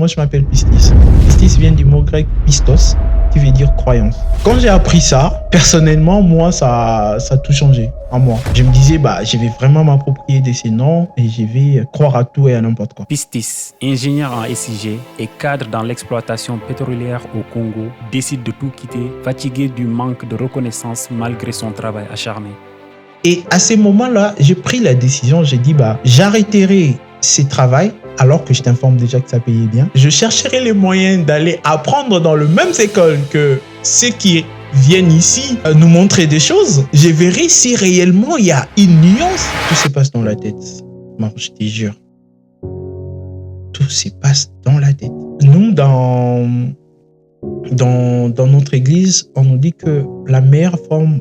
moi je m'appelle Pistis. Pistis vient du mot grec pistos, qui veut dire croyance. Quand j'ai appris ça, personnellement, moi, ça a tout changé en moi. Je me disais, je vais vraiment m'approprier de ces noms et je vais croire à tout et à n'importe quoi. Pistis, ingénieur en SIG et cadre dans l'exploitation pétrolière au Congo, décide de tout quitter, fatigué du manque de reconnaissance malgré son travail acharné. Et à ces moments-là, j'ai pris la décision, j'ai dit, j'arrêterai ce travail alors que je t'informe déjà que ça payait bien. Je chercherai les moyens d'aller apprendre dans le même école que ceux qui viennent ici nous montrer des choses. Je verrai si réellement il y a une nuance. Tout se passe dans la tête. Je te jure. Tout se passe dans la tête. Nous, dans notre église, on nous dit que la meilleure forme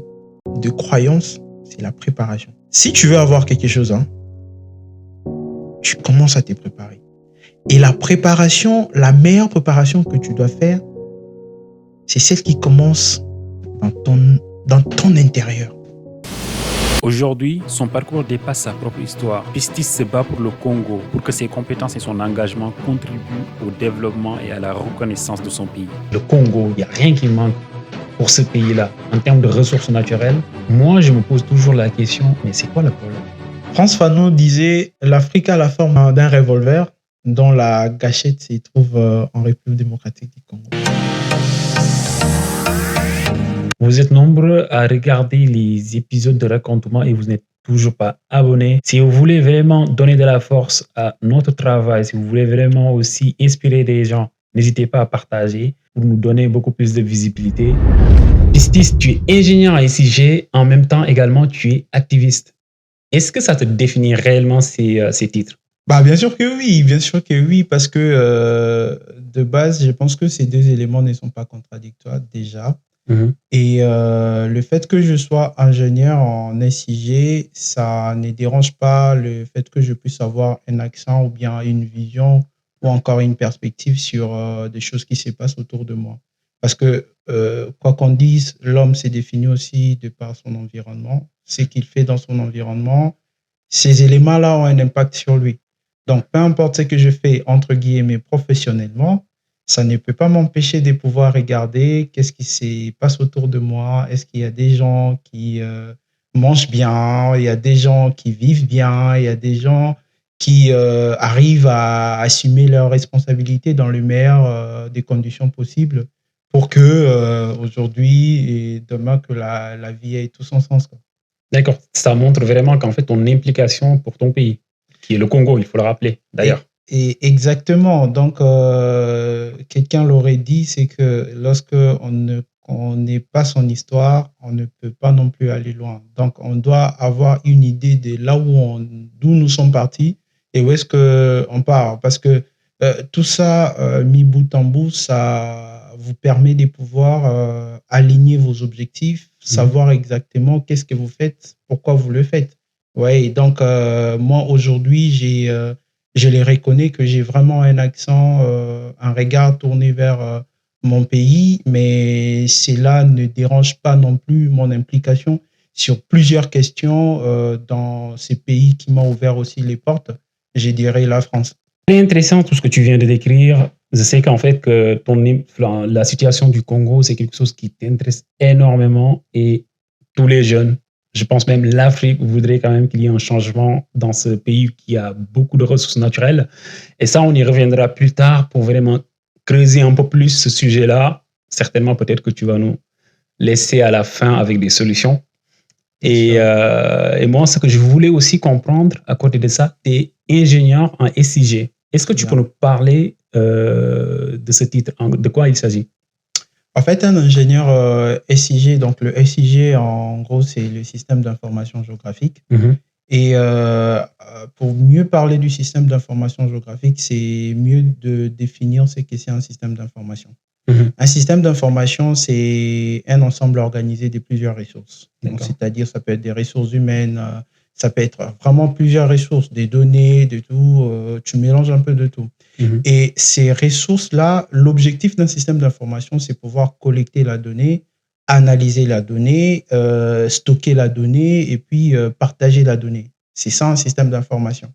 de croyance, c'est la préparation. Si tu veux avoir quelque chose, tu commences à te préparer. Et la préparation, la meilleure préparation que tu dois faire, c'est celle qui commence dans ton intérieur. Aujourd'hui, son parcours dépasse sa propre histoire. Pistis se bat pour le Congo, pour que ses compétences et son engagement contribuent au développement et à la reconnaissance de son pays. Le Congo, il n'y a rien qui manque pour ce pays-là. En termes de ressources naturelles, moi, je me pose toujours la question, mais c'est quoi le problème? Frantz Fanon disait « L'Afrique a la forme d'un revolver dont la gâchette se trouve en République démocratique du Congo. » Vous êtes nombreux à regarder les épisodes de Raconte-moi et vous n'êtes toujours pas abonnés. Si vous voulez vraiment donner de la force à notre travail, si vous voulez vraiment aussi inspirer des gens, n'hésitez pas à partager pour nous donner beaucoup plus de visibilité. Pistis, tu es ingénieur à SIG, en même temps également tu es activiste. Est-ce que ça te définit réellement ces titres? Bien sûr que oui, parce que de base, je pense que ces deux éléments ne sont pas contradictoires déjà. Et le fait que je sois ingénieur en SIG, ça ne dérange pas le fait que je puisse avoir un accent ou bien une vision ou encore une perspective sur des choses qui se passent autour de moi. Parce que, quoi qu'on dise, l'homme s'est défini aussi de par son environnement. Ce qu'il fait dans son environnement, ces éléments-là ont un impact sur lui. Donc, peu importe ce que je fais, entre guillemets, professionnellement, ça ne peut pas m'empêcher de pouvoir regarder qu'est-ce qui se passe autour de moi. Est-ce qu'il y a des gens qui mangent bien, il y a des gens qui vivent bien, il y a des gens qui arrivent à assumer leurs responsabilités dans le meilleur des conditions possibles pour que aujourd'hui et demain que la vie ait tout son sens, quoi. D'accord, ça montre vraiment qu'en fait ton implication pour ton pays, qui est le Congo, il faut le rappeler d'ailleurs. Et exactement. Donc, quelqu'un l'aurait dit, c'est que lorsque on n'est pas son histoire, on ne peut pas non plus aller loin. Donc, on doit avoir une idée de là d'où nous sommes partis et où est-ce qu'on part. Parce que tout ça, mis bout en bout, ça vous permet de pouvoir aligner vos objectifs, savoir exactement qu'est-ce que vous faites, pourquoi vous le faites. Ouais, et donc, moi, aujourd'hui, je les reconnais que j'ai vraiment un accent, un regard tourné vers mon pays, mais cela ne dérange pas non plus mon implication sur plusieurs questions dans ces pays qui m'ont ouvert aussi les portes. Je dirais la France. C'est intéressant tout ce que tu viens de décrire. Je sais qu'en fait, que la situation du Congo, c'est quelque chose qui t'intéresse énormément et tous les jeunes, je pense même l'Afrique voudrait quand même qu'il y ait un changement dans ce pays qui a beaucoup de ressources naturelles. Et ça, on y reviendra plus tard pour vraiment creuser un peu plus ce sujet-là. Certainement, peut-être que tu vas nous laisser à la fin avec des solutions. Et moi, ce que je voulais aussi comprendre à côté de ça, tu es ingénieur en SIG. Est-ce que tu peux nous parler de ce titre? De quoi il s'agit? En fait, un ingénieur SIG, donc le SIG, en gros, c'est le système d'information géographique. Et pour mieux parler du système d'information géographique, c'est mieux de définir ce que c'est un système d'information. Un système d'information, c'est un ensemble organisé de plusieurs ressources. Donc, c'est-à-dire, ça peut être des ressources humaines, ça peut être vraiment plusieurs ressources, des données, de tout. Tu mélanges un peu de tout. Et ces ressources-là, l'objectif d'un système d'information, c'est pouvoir collecter la donnée, analyser la donnée, stocker la donnée et puis partager la donnée. C'est ça un système d'information.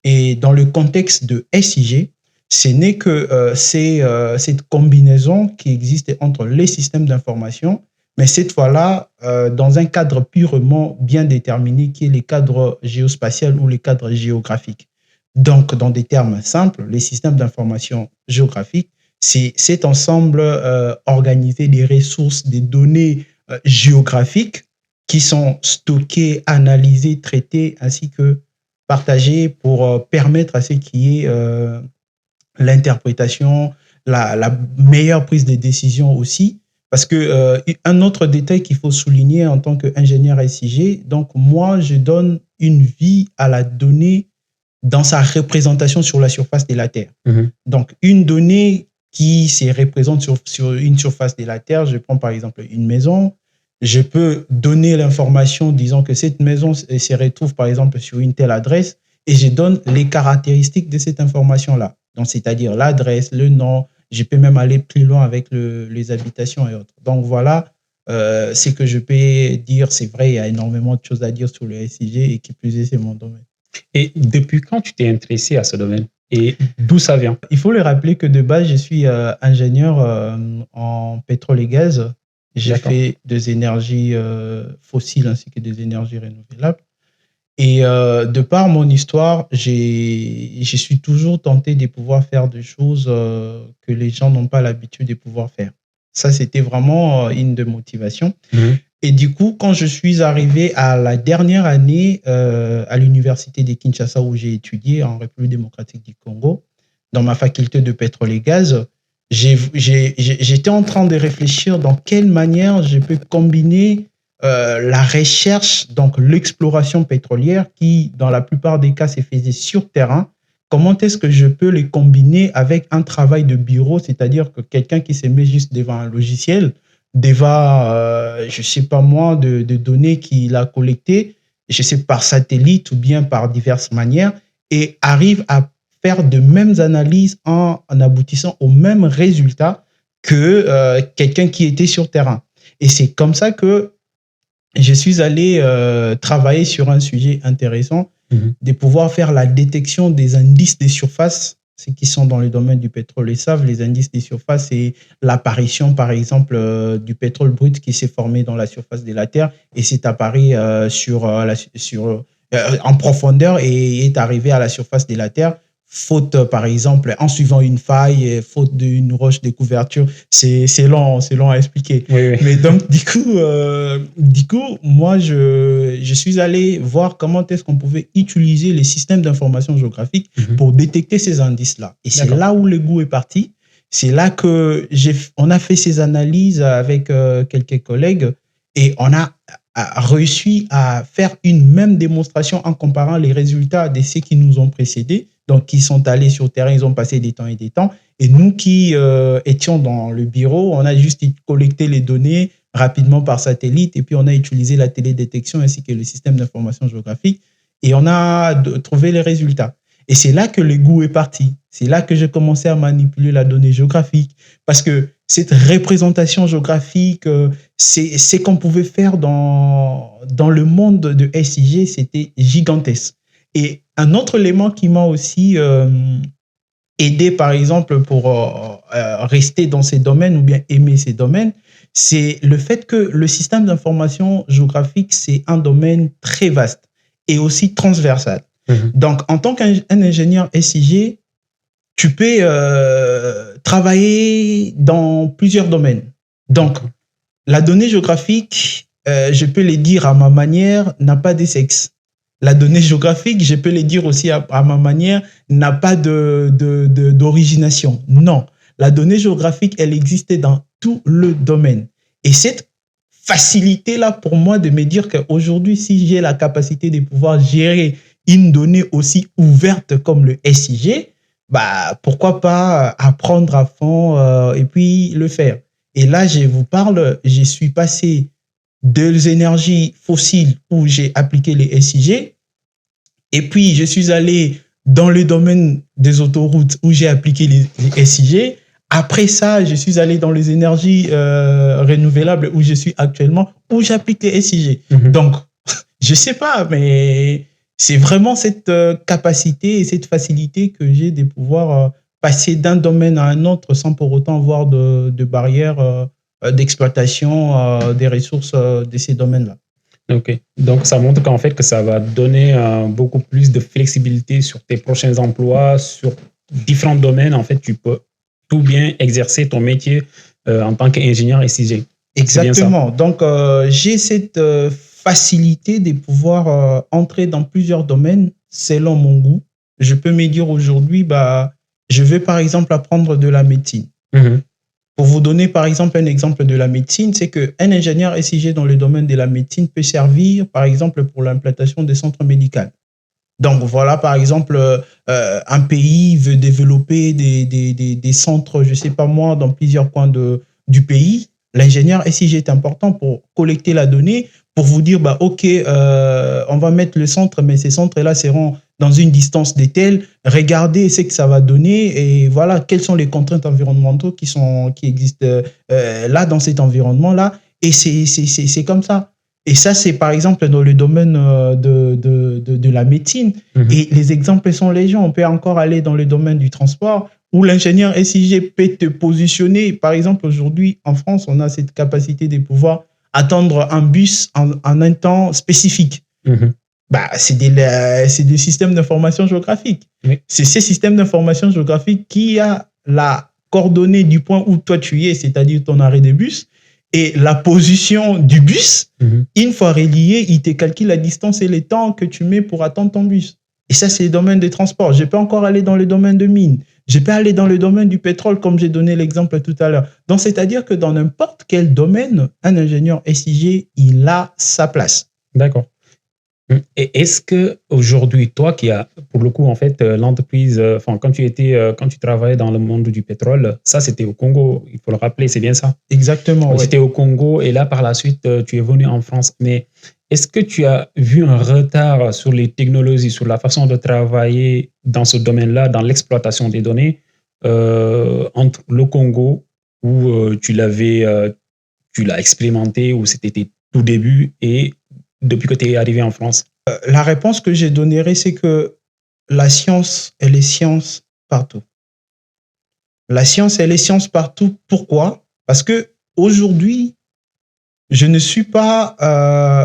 Et dans le contexte de SIG, Ce n'est que cette combinaison qui existe entre les systèmes d'information, mais cette fois-là, dans un cadre purement bien déterminé, qui est les cadres géospatiaux ou les cadres géographiques. Donc, dans des termes simples, les systèmes d'information géographiques, c'est cet ensemble organisé des ressources, des données géographiques qui sont stockées, analysées, traitées, ainsi que partagées pour permettre à ce qui est l'interprétation, la meilleure prise de décision aussi. Parce que un autre détail qu'il faut souligner en tant qu'ingénieur SIG, donc moi, je donne une vie à la donnée dans sa représentation sur la surface de la Terre. Donc, une donnée qui se représente sur une surface de la Terre, je prends par exemple une maison, je peux donner l'information disant que cette maison se retrouve par exemple sur une telle adresse et je donne les caractéristiques de cette information-là. Donc, c'est-à-dire l'adresse, le nom, je peux même aller plus loin avec les habitations et autres. Donc, voilà ce que je peux dire. C'est vrai, il y a énormément de choses à dire sur le SIG et qui plus est, c'est mon domaine. Et depuis quand tu t'es intéressé à ce domaine et d'où ça vient? Il faut le rappeler que de base, je suis ingénieur en pétrole et gaz. J'ai fait des énergies fossiles ainsi que des énergies renouvelables. Et de par mon histoire, je suis toujours tenté de pouvoir faire des choses que les gens n'ont pas l'habitude de pouvoir faire. Ça, c'était vraiment une de motivation. Et du coup, quand je suis arrivé à la dernière année à l'université de Kinshasa où j'ai étudié en République démocratique du Congo, dans ma faculté de pétrole et gaz, j'étais en train de réfléchir dans quelle manière je peux combiner la recherche, donc l'exploration pétrolière qui, dans la plupart des cas, se faisait sur terrain. Comment est-ce que je peux les combiner avec un travail de bureau, c'est-à-dire que quelqu'un qui se met juste devant un logiciel, devant, je ne sais pas moi, de données qu'il a collectées, je sais par satellite ou bien par diverses manières, et arrive à faire de mêmes analyses en aboutissant au même résultat que quelqu'un qui était sur terrain. Et c'est comme ça que je suis allé travailler sur un sujet intéressant, de pouvoir faire la détection des indices des surfaces. Ceux qui sont dans le domaine du pétrole le savent, les indices des surfaces, c'est l'apparition, par exemple, du pétrole brut qui s'est formé dans la surface de la Terre et s'est apparu en profondeur et est arrivé à la surface de la Terre. Faute, par exemple, en suivant une faille, faute d'une roche de couverture, c'est long à expliquer. Oui. Mais donc, du coup, moi, je suis allé voir comment est-ce qu'on pouvait utiliser les systèmes d'information géographique pour détecter ces indices-là. Et c'est là où le goût est parti. C'est là que on a fait ces analyses avec quelques collègues et on a réussi à faire une même démonstration en comparant les résultats de ceux qui nous ont précédés. Donc, qui sont allés sur le terrain, ils ont passé des temps et des temps. Et nous qui étions dans le bureau, on a juste collecté les données rapidement par satellite et puis on a utilisé la télédétection ainsi que le système d'information géographique et on a trouvé les résultats. Et c'est là que le goût est parti. C'est là que j'ai commencé à manipuler la donnée géographique parce que cette représentation géographique, c'est ce qu'on pouvait faire dans le monde de SIG, c'était gigantesque. Et un autre élément qui m'a aussi aidé, par exemple, pour rester dans ces domaines ou bien aimer ces domaines, c'est le fait que le système d'information géographique, c'est un domaine très vaste et aussi transversal. Donc, en tant qu'un ingénieur SIG, tu peux travailler dans plusieurs domaines. Donc, la donnée géographique, je peux le dire à ma manière, n'a pas de sexe. La donnée géographique, je peux le dire aussi à ma manière, n'a pas d'origination. Non, la donnée géographique, elle existe dans tout le domaine. Et cette facilité-là pour moi de me dire qu'aujourd'hui, si j'ai la capacité de pouvoir gérer une donnée aussi ouverte comme le SIG, bah, pourquoi pas apprendre à fond et puis le faire. Et là, je vous parle, je suis passé des énergies fossiles où j'ai appliqué les SIG. Et puis, je suis allé dans le domaine des autoroutes où j'ai appliqué les SIG. Après ça, je suis allé dans les énergies renouvelables où je suis actuellement, où j'applique les SIG. Donc, je ne sais pas, mais c'est vraiment cette capacité et cette facilité que j'ai de pouvoir passer d'un domaine à un autre sans pour autant avoir de barrières d'exploitation des ressources de ces domaines-là. Ok. Donc, ça montre qu'en fait, que ça va donner beaucoup plus de flexibilité sur tes prochains emplois, sur différents domaines. En fait, tu peux tout bien exercer ton métier en tant qu'ingénieur SIG. Exactement. Donc, j'ai cette facilité de pouvoir entrer dans plusieurs domaines selon mon goût. Je peux me dire aujourd'hui, je vais par exemple apprendre de la médecine. Mm-hmm. Pour vous donner par exemple un exemple de la médecine, c'est qu'un ingénieur SIG dans le domaine de la médecine peut servir par exemple pour l'implantation des centres médicaux. Donc voilà, par exemple, un pays veut développer des centres, je ne sais pas moi, dans plusieurs coins du pays. L'ingénieur SIG est important pour collecter la donnée, pour vous dire, OK, on va mettre le centre, mais ces centres-là seront dans une distance de telle. Regardez ce que ça va donner et voilà, quelles sont les contraintes environnementales qui existent là, dans cet environnement-là. Et c'est comme ça. Et ça, c'est par exemple dans le domaine de la médecine. Mm-hmm. Et les exemples sont légion. On peut encore aller dans le domaine du transport où l'ingénieur SIG peut te positionner. Par exemple, aujourd'hui, en France, on a cette capacité de pouvoir attendre un bus en un temps spécifique. Mm-hmm. C'est des systèmes d'information géographique. Oui. C'est ces systèmes d'information géographique qui a la coordonnée du point où toi tu es, c'est-à-dire ton arrêt de bus, et la position du bus. Mm-hmm. Une fois relié, il te calcule la distance et le temps que tu mets pour attendre ton bus. Et ça, c'est le domaine des transports. Je peux encore aller dans le domaine de mines. Je peux aller dans le domaine du pétrole, comme j'ai donné l'exemple tout à l'heure. Donc, c'est-à-dire que dans n'importe quel domaine, un ingénieur SIG, il a sa place. D'accord. Et est-ce que aujourd'hui, toi qui as, pour le coup, en fait, l'entreprise, quand tu travaillais dans le monde du pétrole, ça, c'était au Congo, il faut le rappeler, c'est bien ça? Exactement. C'était au Congo et là, par la suite, tu es venu en France. Mais est-ce que tu as vu un retard sur les technologies, sur la façon de travailler dans ce domaine-là, dans l'exploitation des données, entre le Congo, où tu l'as expérimenté, où c'était tes tout débuts, et depuis que tu es arrivé en France? La réponse que je donnerai, c'est que la science, elle est science partout. La science, elle est science partout. Pourquoi? Parce que aujourd'hui, je ne suis pas,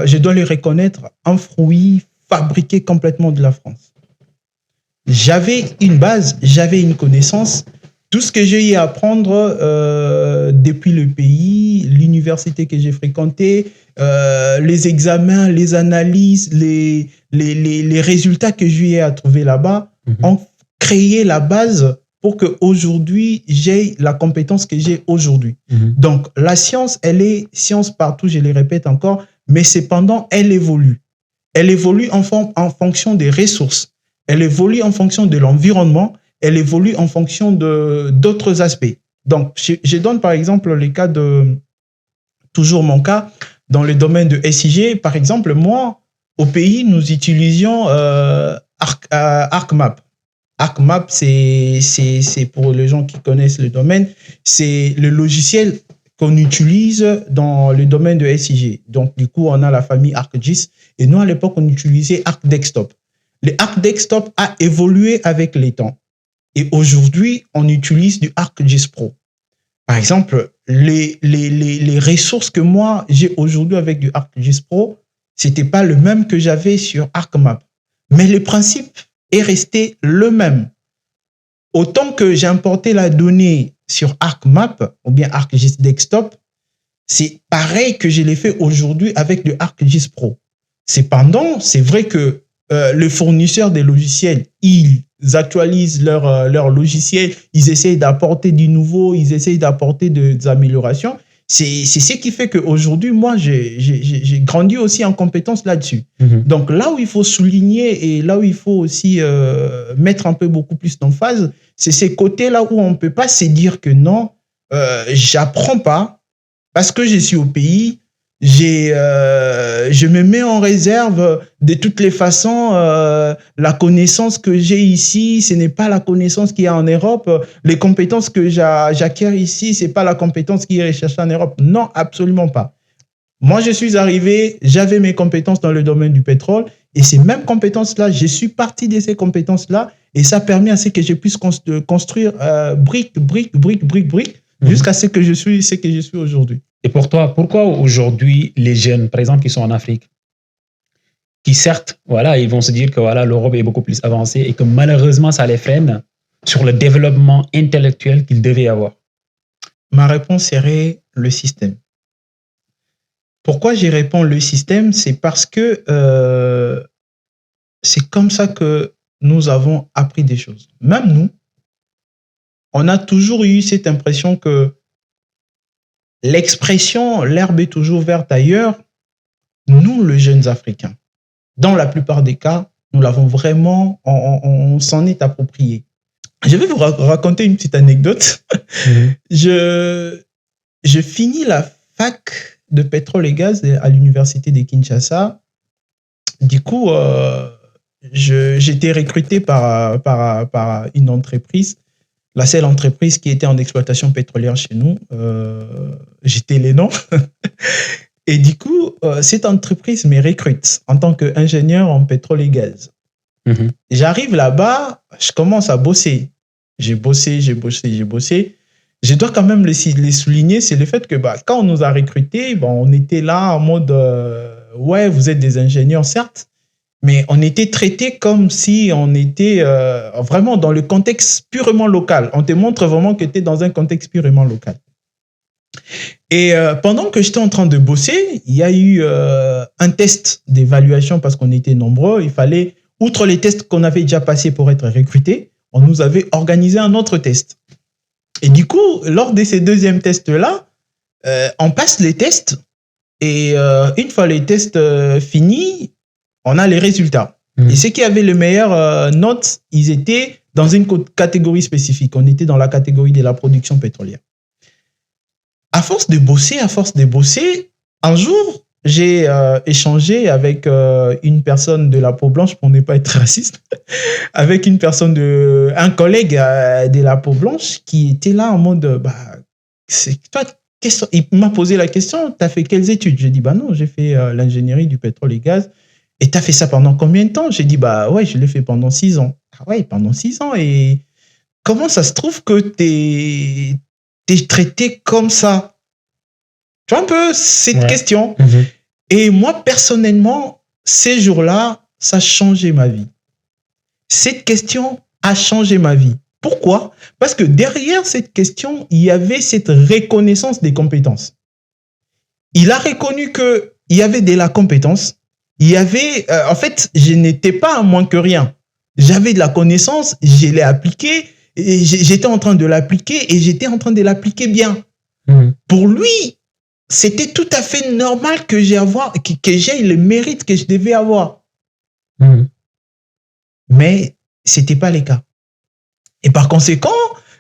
je dois le reconnaître, un fruit fabriqué complètement de la France. J'avais une base, j'avais une connaissance. Tout ce que j'ai eu à apprendre depuis le pays, l'université que j'ai fréquentée, les examens, les analyses, les résultats que j'ai eu à trouver là-bas ont créé la base pour qu'aujourd'hui, j'ai la compétence que j'ai aujourd'hui. Donc, la science, elle est science partout, je le répète encore, mais cependant, elle évolue. Elle évolue en fonction des ressources. Elle évolue en fonction de l'environnement. Elle évolue en fonction d'autres aspects. Donc, je donne par exemple le cas toujours mon cas, dans le domaine de SIG. Par exemple, moi, au pays, nous utilisions ArcMap. ArcMap, c'est pour les gens qui connaissent le domaine, c'est le logiciel qu'on utilise dans le domaine de SIG. Donc, du coup, on a la famille ArcGIS. Et nous, à l'époque, on utilisait ArcDesktop. Le ArcDesktop a évolué avec les temps. Et aujourd'hui, on utilise du ArcGIS Pro. Par exemple, les ressources que moi, j'ai aujourd'hui avec du ArcGIS Pro, ce n'était pas le même que j'avais sur ArcMap. Mais le principe est resté le même. Autant que j'ai importé la donnée sur ArcMap ou bien ArcGIS Desktop, c'est pareil que je l'ai fait aujourd'hui avec du ArcGIS Pro. Cependant, c'est vrai que les fournisseurs des logiciels, ils actualisent leur logiciel, ils essayent d'apporter du nouveau, ils essayent d'apporter des améliorations. C'est ce qui fait qu'aujourd'hui, moi, j'ai grandi aussi en compétences là-dessus. Donc, là où il faut souligner et là où il faut aussi mettre un peu beaucoup plus d'emphase, c'est ces côtés-là où on ne peut pas se dire que non, j'apprends pas parce que je suis au pays. Je me mets en réserve de toutes les façons. La connaissance que j'ai ici, ce n'est pas la connaissance qu'il y a en Europe. Les compétences que j'acquiers ici, ce n'est pas la compétence qui est recherchée en Europe. Non, absolument pas. Moi, je suis arrivé, j'avais mes compétences dans le domaine du pétrole Et ces mêmes compétences-là, je suis parti de ces compétences-là et ça a permis à ce que je puisse construire brique, jusqu'à ce que je suis aujourd'hui. Et pour toi, pourquoi aujourd'hui les jeunes, par exemple, qui sont en Afrique, qui certes, voilà, ils vont se dire que voilà, l'Europe est beaucoup plus avancée et que malheureusement, ça les freine sur le développement intellectuel qu'ils devaient avoir? Ma réponse serait le système. Pourquoi j'y réponds le système? C'est parce que c'est comme ça que nous avons appris des choses. Même nous, on a toujours eu cette impression que l'expression « l'herbe est toujours verte ailleurs », nous, les jeunes Africains, dans la plupart des cas, nous l'avons vraiment, on s'en est approprié. Je vais vous raconter une petite anecdote. Je finis la fac de pétrole et gaz à l'université de Kinshasa. Du coup, j'étais recruté par une entreprise, la seule entreprise qui était en exploitation pétrolière chez nous. J'étais l'ENO. Et du coup, cette entreprise me recrute en tant qu'ingénieur en pétrole et gaz. J'arrive là-bas, je commence à bosser. J'ai bossé. Je dois quand même les souligner, c'est le fait que quand on nous a recrutés, on était là en mode ouais, vous êtes des ingénieurs, certes, mais on était traités comme si on était vraiment dans le contexte purement local. On te montre vraiment que tu es dans un contexte purement local. Et pendant que j'étais en train de bosser, il y a eu un test d'évaluation parce qu'on était nombreux. Il fallait, outre les tests qu'on avait déjà passés pour être recrutés, on nous avait organisé un autre test. Et du coup, lors de ces deuxièmes tests-là, on passe les tests et une fois les tests finis, on a les résultats. Et ceux qui avaient les meilleures notes, ils étaient dans une catégorie spécifique. On était dans la catégorie de la production pétrolière. À force de bosser, un jour, j'ai échangé avec une personne de la peau blanche, pour ne pas être raciste, avec un collègue de la peau blanche qui était là en mode, il m'a posé la question, tu as fait quelles études? J'ai dit, non, j'ai fait l'ingénierie du pétrole et gaz. Et tu as fait ça pendant combien de temps? J'ai dit, ouais, je l'ai fait pendant 6 ans. Ah ouais, pendant 6 ans. Et comment ça se trouve que t'es traité comme ça? Tu vois un peu cette question. Et moi, personnellement, ces jours-là, ça a changé ma vie. Cette question a changé ma vie. Pourquoi? Parce que derrière cette question, il y avait cette reconnaissance des compétences. Il a reconnu qu'il y avait de la compétence. Il y avait, en fait, je n'étais pas à moins que rien. J'avais de la connaissance, je l'ai appliquée, et j'étais en train de l'appliquer et j'étais en train de l'appliquer bien. Pour lui, c'était tout à fait normal que j'aie le mérite que je devais avoir. Mais ce n'était pas le cas. Et par conséquent,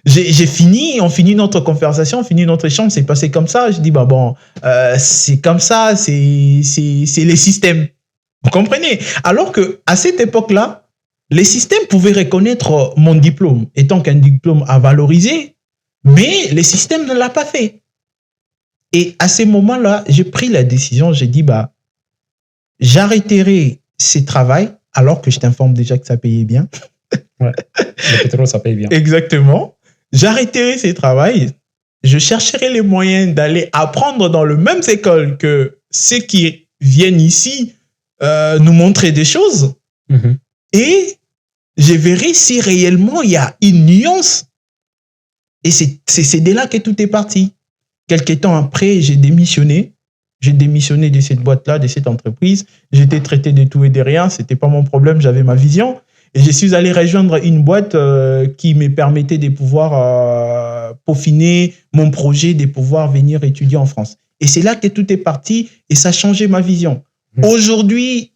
on finit notre conversation, on finit notre échange, c'est passé comme ça. Je dis, c'est comme ça, c'est les systèmes. Vous comprenez? Alors qu'à cette époque-là, les systèmes pouvaient reconnaître mon diplôme, étant qu'un diplôme à valoriser, mais les systèmes ne l'ont pas fait. Et à ce moment-là, j'ai pris la décision, j'ai dit, j'arrêterai ce travail, alors que je t'informe déjà que ça payait bien. Ouais, le pétrole, ça paye bien. Exactement. J'arrêterai ce travail, je chercherai les moyens d'aller apprendre dans le même école que ceux qui viennent ici nous montrer des choses. Et je verrai si réellement il y a une nuance. Et c'est de là que tout est parti. Quelques temps après, j'ai démissionné. J'ai démissionné de cette boîte-là, de cette entreprise. J'étais traité de tout et de rien. Ce n'était pas mon problème, j'avais ma vision. Et je suis allé rejoindre une boîte qui me permettait de pouvoir peaufiner mon projet, de pouvoir venir étudier en France. Et c'est là que tout est parti et ça a changé ma vision. Aujourd'hui,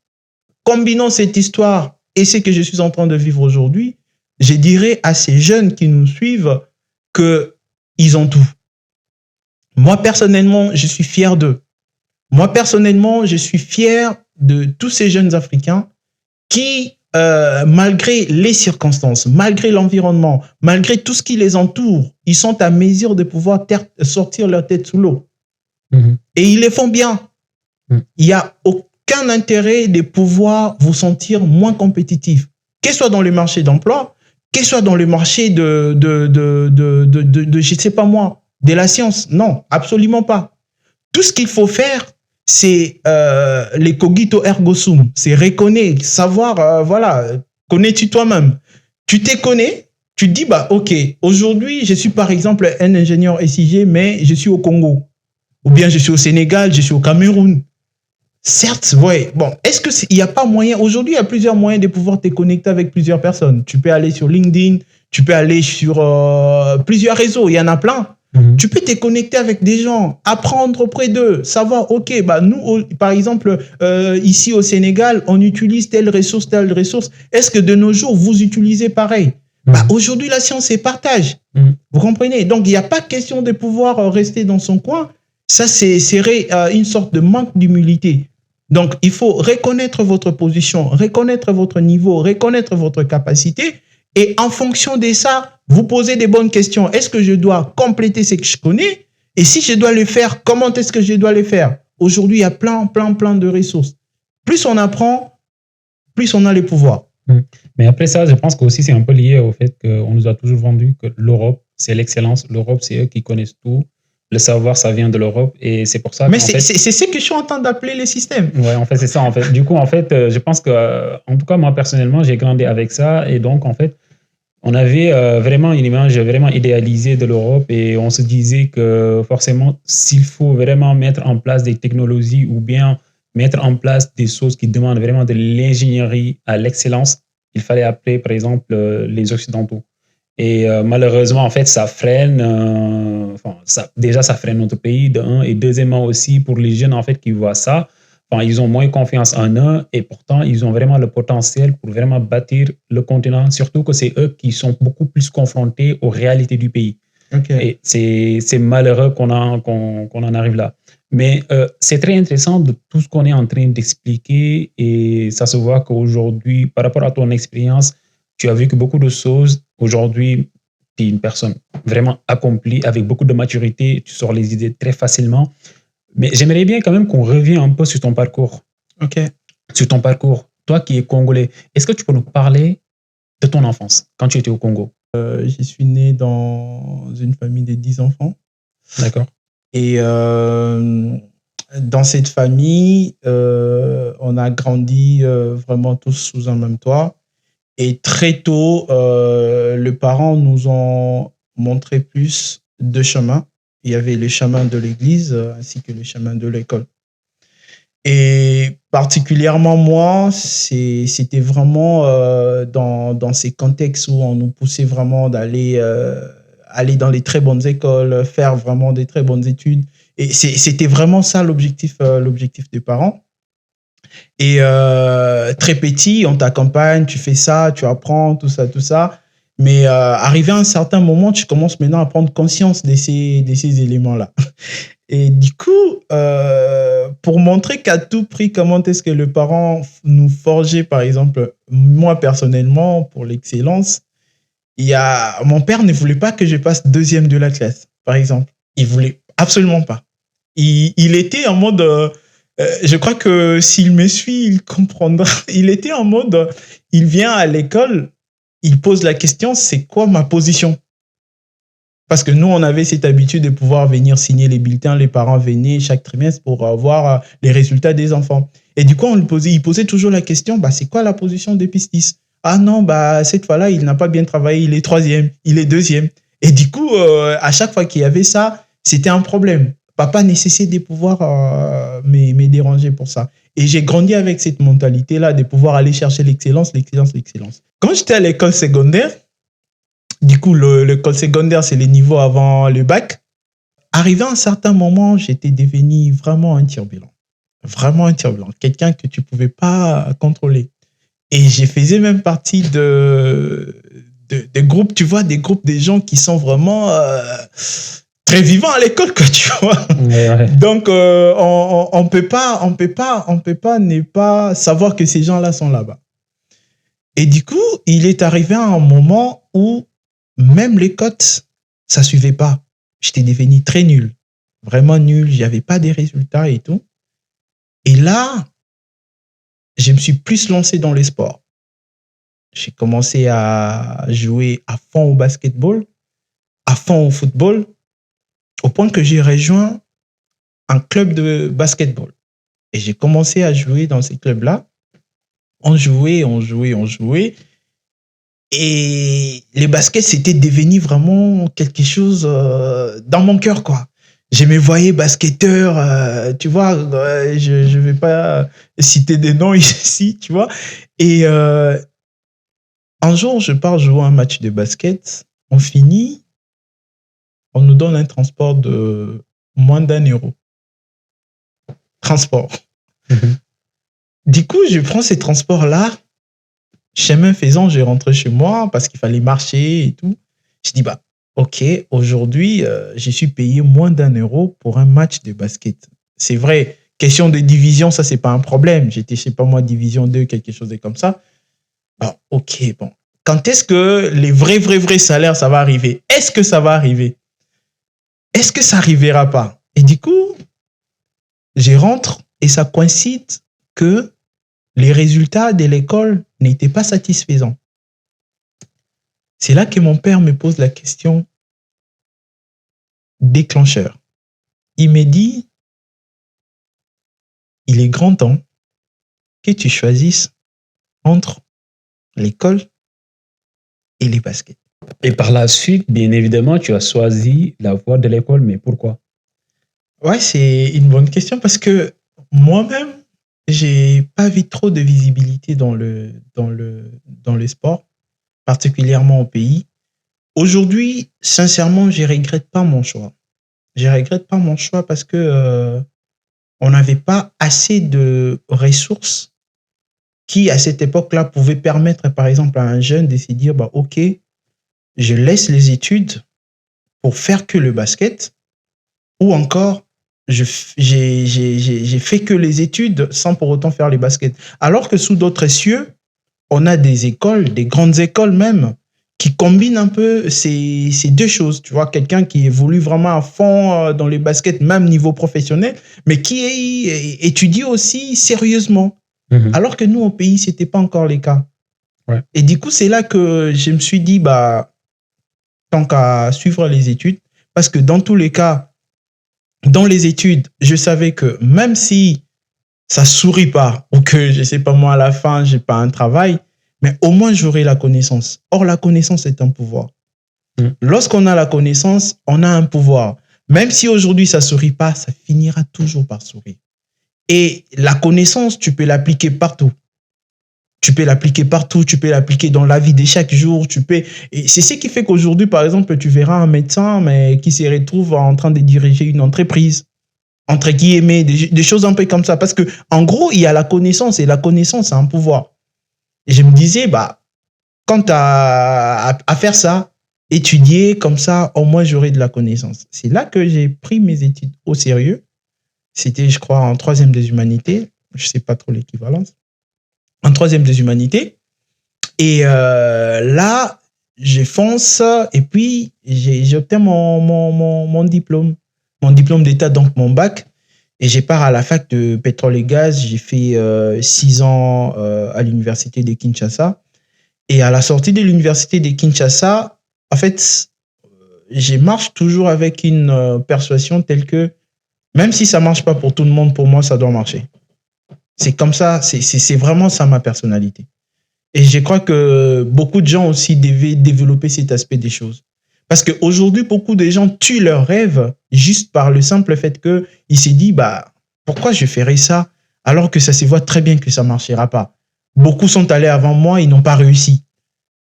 combinant cette histoire et ce que je suis en train de vivre aujourd'hui, je dirais à ces jeunes qui nous suivent qu'ils ont tout. Moi, personnellement, je suis fier d'eux. Moi, personnellement, je suis fier de tous ces jeunes Africains qui, malgré les circonstances, malgré l'environnement, malgré tout ce qui les entoure, ils sont à mesure de pouvoir sortir leur tête sous l'eau. Et ils le font bien. Il n'y a aucun aucun intérêt de pouvoir vous sentir moins compétitif, que ce soit dans le marché d'emploi, que ce soit dans le marché de je ne sais pas moi, de la science. Non, absolument pas. Tout ce qu'il faut faire, c'est les cogito ergo sum, c'est reconnaître, savoir, voilà, connais-tu toi-même. Tu te connais, tu te dis, bah, ok, aujourd'hui, je suis par exemple un ingénieur SIG, mais je suis au Congo. Ou bien je suis au Sénégal, je suis au Cameroun. Certes, ouais. Bon, est-ce qu'il n'y a pas moyen, aujourd'hui, il y a plusieurs moyens de pouvoir te connecter avec plusieurs personnes. Tu peux aller sur LinkedIn, tu peux aller sur plusieurs réseaux, il y en a plein. Tu peux te connecter avec des gens, apprendre auprès d'eux, savoir, ok, bah nous, par exemple, ici au Sénégal, on utilise telle ressource. Est-ce que de nos jours, vous utilisez pareil? Bah, aujourd'hui, la science, c'est partage. Vous comprenez? Donc, il n'y a pas question de pouvoir rester dans son coin. Ça, serait une sorte de manque d'humilité. Donc, il faut reconnaître votre position, reconnaître votre niveau, reconnaître votre capacité. Et en fonction de ça, vous posez des bonnes questions. Est-ce que je dois compléter ce que je connais? Et si je dois le faire, comment est-ce que je dois le faire? Aujourd'hui, il y a plein de ressources. Plus on apprend, plus on a le pouvoir. Mais après ça, je pense qu'aussi c'est un peu lié au fait qu'on nous a toujours vendu que l'Europe, c'est l'excellence. L'Europe, c'est eux qui connaissent tout. Le savoir, ça vient de l'Europe et c'est pour ça. Mais c'est ce que je suis en train d'appeler les systèmes. Ouais, en fait, c'est ça. En fait, du coup, en fait, je pense que, en tout cas, moi personnellement, j'ai grandi avec ça et donc, en fait, on avait vraiment une image vraiment idéalisée de l'Europe et on se disait que forcément, s'il faut vraiment mettre en place des technologies ou bien mettre en place des choses qui demandent vraiment de l'ingénierie à l'excellence, il fallait appeler, par exemple, les Occidentaux. Et malheureusement, en fait, ça freine. Déjà, ça freine notre pays, de un. Et deuxièmement aussi, pour les jeunes, en fait, qui voient ça, ils ont moins confiance en eux. Et pourtant, ils ont vraiment le potentiel pour vraiment bâtir le continent. Surtout que c'est eux qui sont beaucoup plus confrontés aux réalités du pays. Okay. Et c'est malheureux qu'on en arrive là. Mais c'est très intéressant de tout ce qu'on est en train d'expliquer. Et ça se voit qu'aujourd'hui, par rapport à ton expérience, tu as vu que beaucoup de choses, aujourd'hui, tu es une personne vraiment accomplie, avec beaucoup de maturité, tu sors les idées très facilement. Mais j'aimerais bien quand même qu'on revienne un peu sur ton parcours. Ok. Sur ton parcours. Toi qui es congolais, est-ce que tu peux nous parler de ton enfance, quand tu étais au Congo? Je suis né dans une famille de 10 enfants. D'accord. Et dans cette famille, on a grandi vraiment tous sous un même toit. Et très tôt, les parents nous ont montré plus de chemins. Il y avait le chemin de l'église ainsi que le chemin de l'école. Et particulièrement moi, c'était vraiment dans ces contextes où on nous poussait vraiment d'aller aller dans les très bonnes écoles, faire vraiment des très bonnes études. Et c'était vraiment ça l'objectif des parents. Et très petit, on t'accompagne, tu fais ça, tu apprends, tout ça. Mais arrivé à un certain moment, tu commences maintenant à prendre conscience de ces éléments-là. Et du coup, pour montrer qu'à tout prix, comment est-ce que le parent nous forgeait, par exemple, moi personnellement, pour l'excellence, mon père ne voulait pas que je passe deuxième de la classe, par exemple. Il voulait absolument pas. Il était en mode... je crois que s'il me suit, il comprendra. Il était en mode, il vient à l'école, il pose la question, c'est quoi ma position? Parce que nous, on avait cette habitude de pouvoir venir signer les bulletins, les parents venaient chaque trimestre pour voir les résultats des enfants. Et du coup, il posait toujours la question, c'est quoi la position des pistis? Ah non, cette fois-là, il n'a pas bien travaillé, il est troisième, il est deuxième. Et du coup, à chaque fois qu'il y avait ça, c'était un problème. Papa ne cessait de pouvoir me déranger pour ça. Et j'ai grandi avec cette mentalité-là de pouvoir aller chercher l'excellence. Quand j'étais à l'école secondaire, du coup, l'école secondaire, c'est les niveaux avant le bac. Arrivé à un certain moment, j'étais devenu vraiment un turbulent. Vraiment un turbulent. Quelqu'un que tu ne pouvais pas contrôler. Et je faisais même partie de groupes, tu vois, des groupes de gens qui sont vraiment... très vivant à l'école, quoi, tu vois. Ouais. Donc, on peut pas ne pas savoir que ces gens-là sont là-bas. Et du coup, il est arrivé à un moment où même les cotes, ça suivait pas. J'étais devenu très nul. Vraiment nul. J'avais pas des résultats et tout. Et là, je me suis plus lancé dans les sports. J'ai commencé à jouer à fond au basketball, à fond au football, au point que j'ai rejoint un club de basketball. Et j'ai commencé à jouer dans ces clubs-là. On jouait. Et les baskets, c'était devenu vraiment quelque chose dans mon cœur, quoi. Je me voyais basketteur, tu vois, je vais pas citer des noms ici, tu vois. Et un jour, je pars jouer un match de basket. On finit, on nous donne un transport de moins d'€1. Transport. Du coup, je prends ces transports-là. Chemin faisant, je rentre chez moi parce qu'il fallait marcher et tout. Je dis, bah, ok, aujourd'hui, je suis payé moins d'€1 pour un match de basket. C'est vrai, question de division, ça, c'est pas un problème. J'étais, je sais pas moi, division 2, quelque chose de comme ça. Alors, ok, bon. Quand est-ce que les vrais salaires, ça va arriver? Est-ce que ça va arriver? Est-ce que ça arrivera pas? Et du coup, je rentre et ça coïncide que les résultats de l'école n'étaient pas satisfaisants. C'est là que mon père me pose la question déclencheur. Il me dit, il est grand temps que tu choisisses entre l'école et les baskets. Et par la suite, bien évidemment, tu as choisi la voie de l'école, mais pourquoi? Ouais, c'est une bonne question parce que moi-même, j'ai pas vu trop de visibilité dans le sport, particulièrement au pays. Aujourd'hui, sincèrement, je regrette pas mon choix. Je regrette pas mon choix parce que on n'avait pas assez de ressources qui, à cette époque-là, pouvaient permettre, par exemple, à un jeune de se dire, bah, ok, je laisse les études pour faire que le basket, ou encore, j'ai fait que les études sans pour autant faire les baskets. Alors que sous d'autres cieux, on a des écoles, des grandes écoles même, qui combinent un peu ces deux choses. Tu vois, quelqu'un qui évolue vraiment à fond dans les baskets, même niveau professionnel, mais qui étudie aussi sérieusement. Alors que nous, au pays, c'était pas encore le cas. Ouais. Et du coup, c'est là que je me suis dit, bah, tant qu'à suivre les études, parce que dans tous les cas, dans les études, je savais que même si ça sourit pas, ou que, je sais pas moi, à la fin, j'ai pas un travail, mais au moins j'aurai la connaissance. Or, la connaissance est un pouvoir. Lorsqu'on a la connaissance, on a un pouvoir. Même si aujourd'hui ça sourit pas, ça finira toujours par sourire. Et la connaissance, tu peux l'appliquer partout. Tu peux l'appliquer partout, tu peux l'appliquer dans la vie de chaque jour. Et c'est ce qui fait qu'aujourd'hui, par exemple, tu verras un médecin mais qui se retrouve en train de diriger une entreprise, entre guillemets, des choses un peu comme ça. Parce que en gros, il y a la connaissance et la connaissance, c'est un pouvoir. Et je me disais, bah, quant à faire ça, étudier comme ça, au moins j'aurai de la connaissance. C'est là que j'ai pris mes études au sérieux. C'était, je crois, en 3e des humanités. Je ne sais pas trop l'équivalence. En 3e des humanités. Et là, je fonce et puis j'obtiens mon diplôme. Mon diplôme d'état, donc mon bac. Et je pars à la fac de pétrole et gaz. J'ai fait 6 ans à l'université de Kinshasa. Et à la sortie de l'université de Kinshasa, en fait, je marche toujours avec une persuasion telle que même si ça ne marche pas pour tout le monde, pour moi, ça doit marcher. C'est comme ça, c'est vraiment ça ma personnalité. Et je crois que beaucoup de gens aussi devaient développer cet aspect des choses. Parce qu'aujourd'hui, beaucoup de gens tuent leurs rêves juste par le simple fait qu'ils se disent, bah, pourquoi je ferais ça alors que ça se voit très bien que ça ne marchera pas. Beaucoup sont allés avant moi, ils n'ont pas réussi.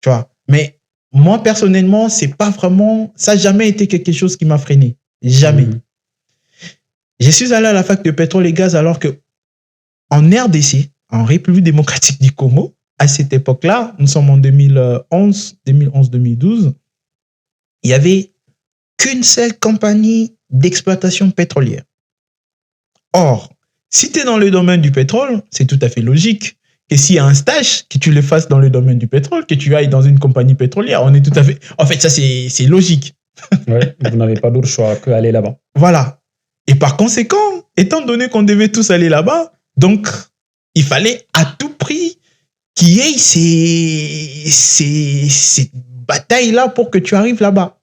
Tu vois. Mais moi, personnellement, c'est pas vraiment, ça n'a jamais été quelque chose qui m'a freiné. Jamais. Je suis allé à la fac de pétrole et gaz alors que en RDC, en République démocratique du Congo, à cette époque-là, nous sommes en 2011-2012, il n'y avait qu'une seule compagnie d'exploitation pétrolière. Or, si tu es dans le domaine du pétrole, c'est tout à fait logique que s'il y a un stage, que tu le fasses dans le domaine du pétrole, que tu ailles dans une compagnie pétrolière. On est tout à fait... En fait, ça, c'est logique. Ouais, vous n'avez pas d'autre choix qu'aller là-bas. Voilà. Et par conséquent, étant donné qu'on devait tous aller là-bas, donc Il fallait à tout prix qu'il y ait ces batailles-là pour que tu arrives là-bas.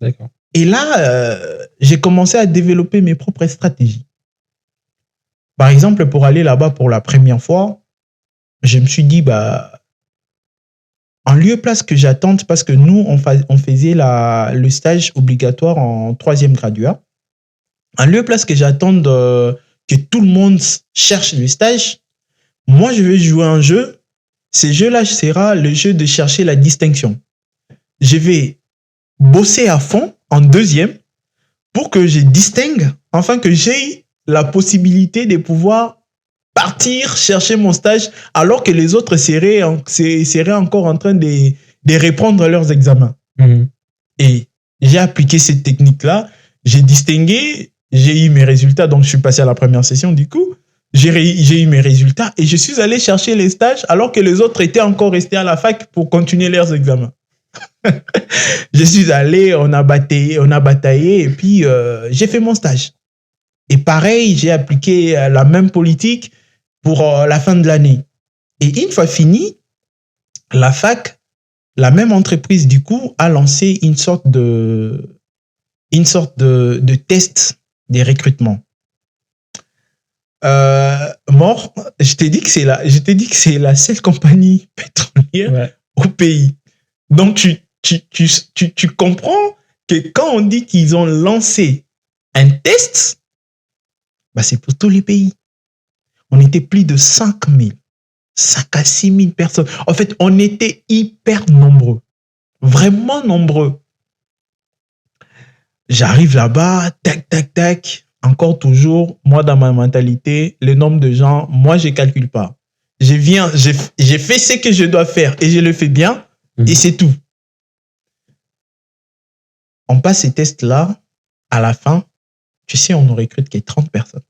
D'accord. Et là, j'ai commencé à développer mes propres stratégies. Par exemple, pour aller là-bas pour la première fois, je me suis dit, en lieu place que j'attende, parce que nous, on faisait le stage obligatoire en 3e graduat. En lieu place que j'attende que tout le monde cherche le stage, moi, je vais jouer un jeu. Ce jeu-là sera le jeu de chercher la distinction. Je vais bosser à fond en 2e pour que je distingue, enfin que j'ai la possibilité de pouvoir partir chercher mon stage alors que les autres seraient encore en train de reprendre leurs examens. Et j'ai appliqué cette technique-là, j'ai distingué, j'ai eu mes résultats, donc je suis passé à la première session du coup. J'ai eu mes résultats et je suis allé chercher les stages alors que les autres étaient encore restés à la fac pour continuer leurs examens. Je suis allé, on a bataillé et puis j'ai fait mon stage. Et pareil, j'ai appliqué la même politique pour la fin de l'année. Et une fois fini, la fac, la même entreprise du coup, a lancé une sorte de test des recrutements. Mort, je t'ai dit que c'est la seule compagnie pétrolière au pays. Donc tu comprends que quand on dit qu'ils ont lancé un test, c'est pour tous les pays. On était plus de 5 à 6 000 personnes. En fait, on était hyper nombreux. Vraiment nombreux. J'arrive là-bas, tac, tac, tac. Encore toujours, moi, dans ma mentalité, le nombre de gens, moi, je ne calcule pas. J'ai fait ce que je dois faire et je le fais bien et c'est tout. On passe ces tests-là, à la fin, tu sais, on ne recrute que 30 personnes.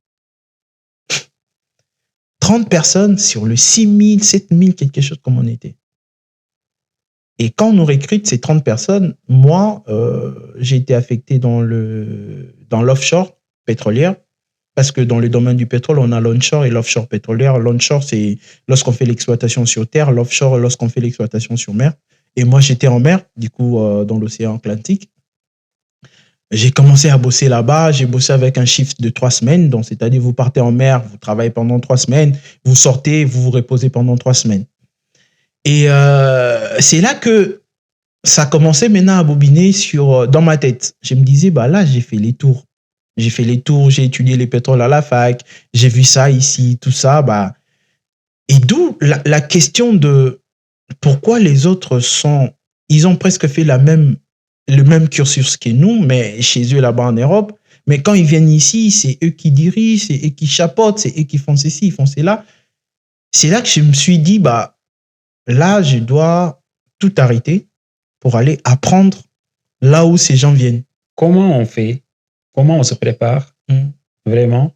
30 personnes sur le 6 000, 7 000, quelque chose comme on était. Et quand on nous recrute ces 30 personnes, moi, j'ai été affecté dans l'offshore pétrolière, parce que dans le domaine du pétrole, on a l'onshore et l'offshore pétrolière. L'onshore, c'est lorsqu'on fait l'exploitation sur terre, l'offshore, lorsqu'on fait l'exploitation sur mer. Et moi, j'étais en mer, du coup, dans l'océan Atlantique. J'ai commencé à bosser là-bas. J'ai bossé avec un shift de 3 semaines. Donc, c'est-à-dire, vous partez en mer, vous travaillez pendant 3 semaines, vous sortez, vous vous reposez pendant 3 semaines. Et c'est là que ça commençait maintenant à bobiner dans ma tête. Je me disais, là, j'ai fait les tours. J'ai étudié les pétroles à la fac, j'ai vu ça ici, tout ça. Et d'où la question de pourquoi les autres ils ont presque fait le même cursus que nous, mais chez eux là-bas en Europe. Mais quand ils viennent ici, c'est eux qui dirigent, c'est eux qui chapeautent, c'est eux qui font ceci, ils font cela. C'est là que je me suis dit, là, je dois tout arrêter pour aller apprendre là où ces gens viennent. Comment on fait? Comment on se prépare vraiment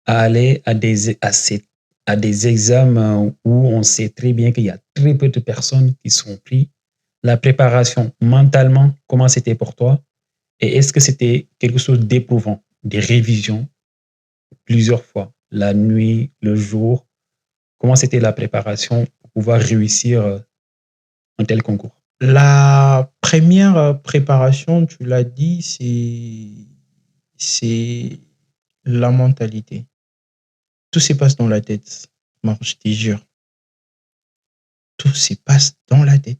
à aller à des examens où on sait très bien qu'il y a très peu de personnes qui sont prises? La préparation mentalement, comment c'était pour toi? Et est-ce que c'était quelque chose d'éprouvant? Des révisions plusieurs fois, la nuit, le jour? Comment c'était la préparation pour pouvoir réussir un tel concours? La première préparation, tu l'as dit, c'est la mentalité. Tout se passe dans la tête. Moi, je te jure. Tout se passe dans la tête.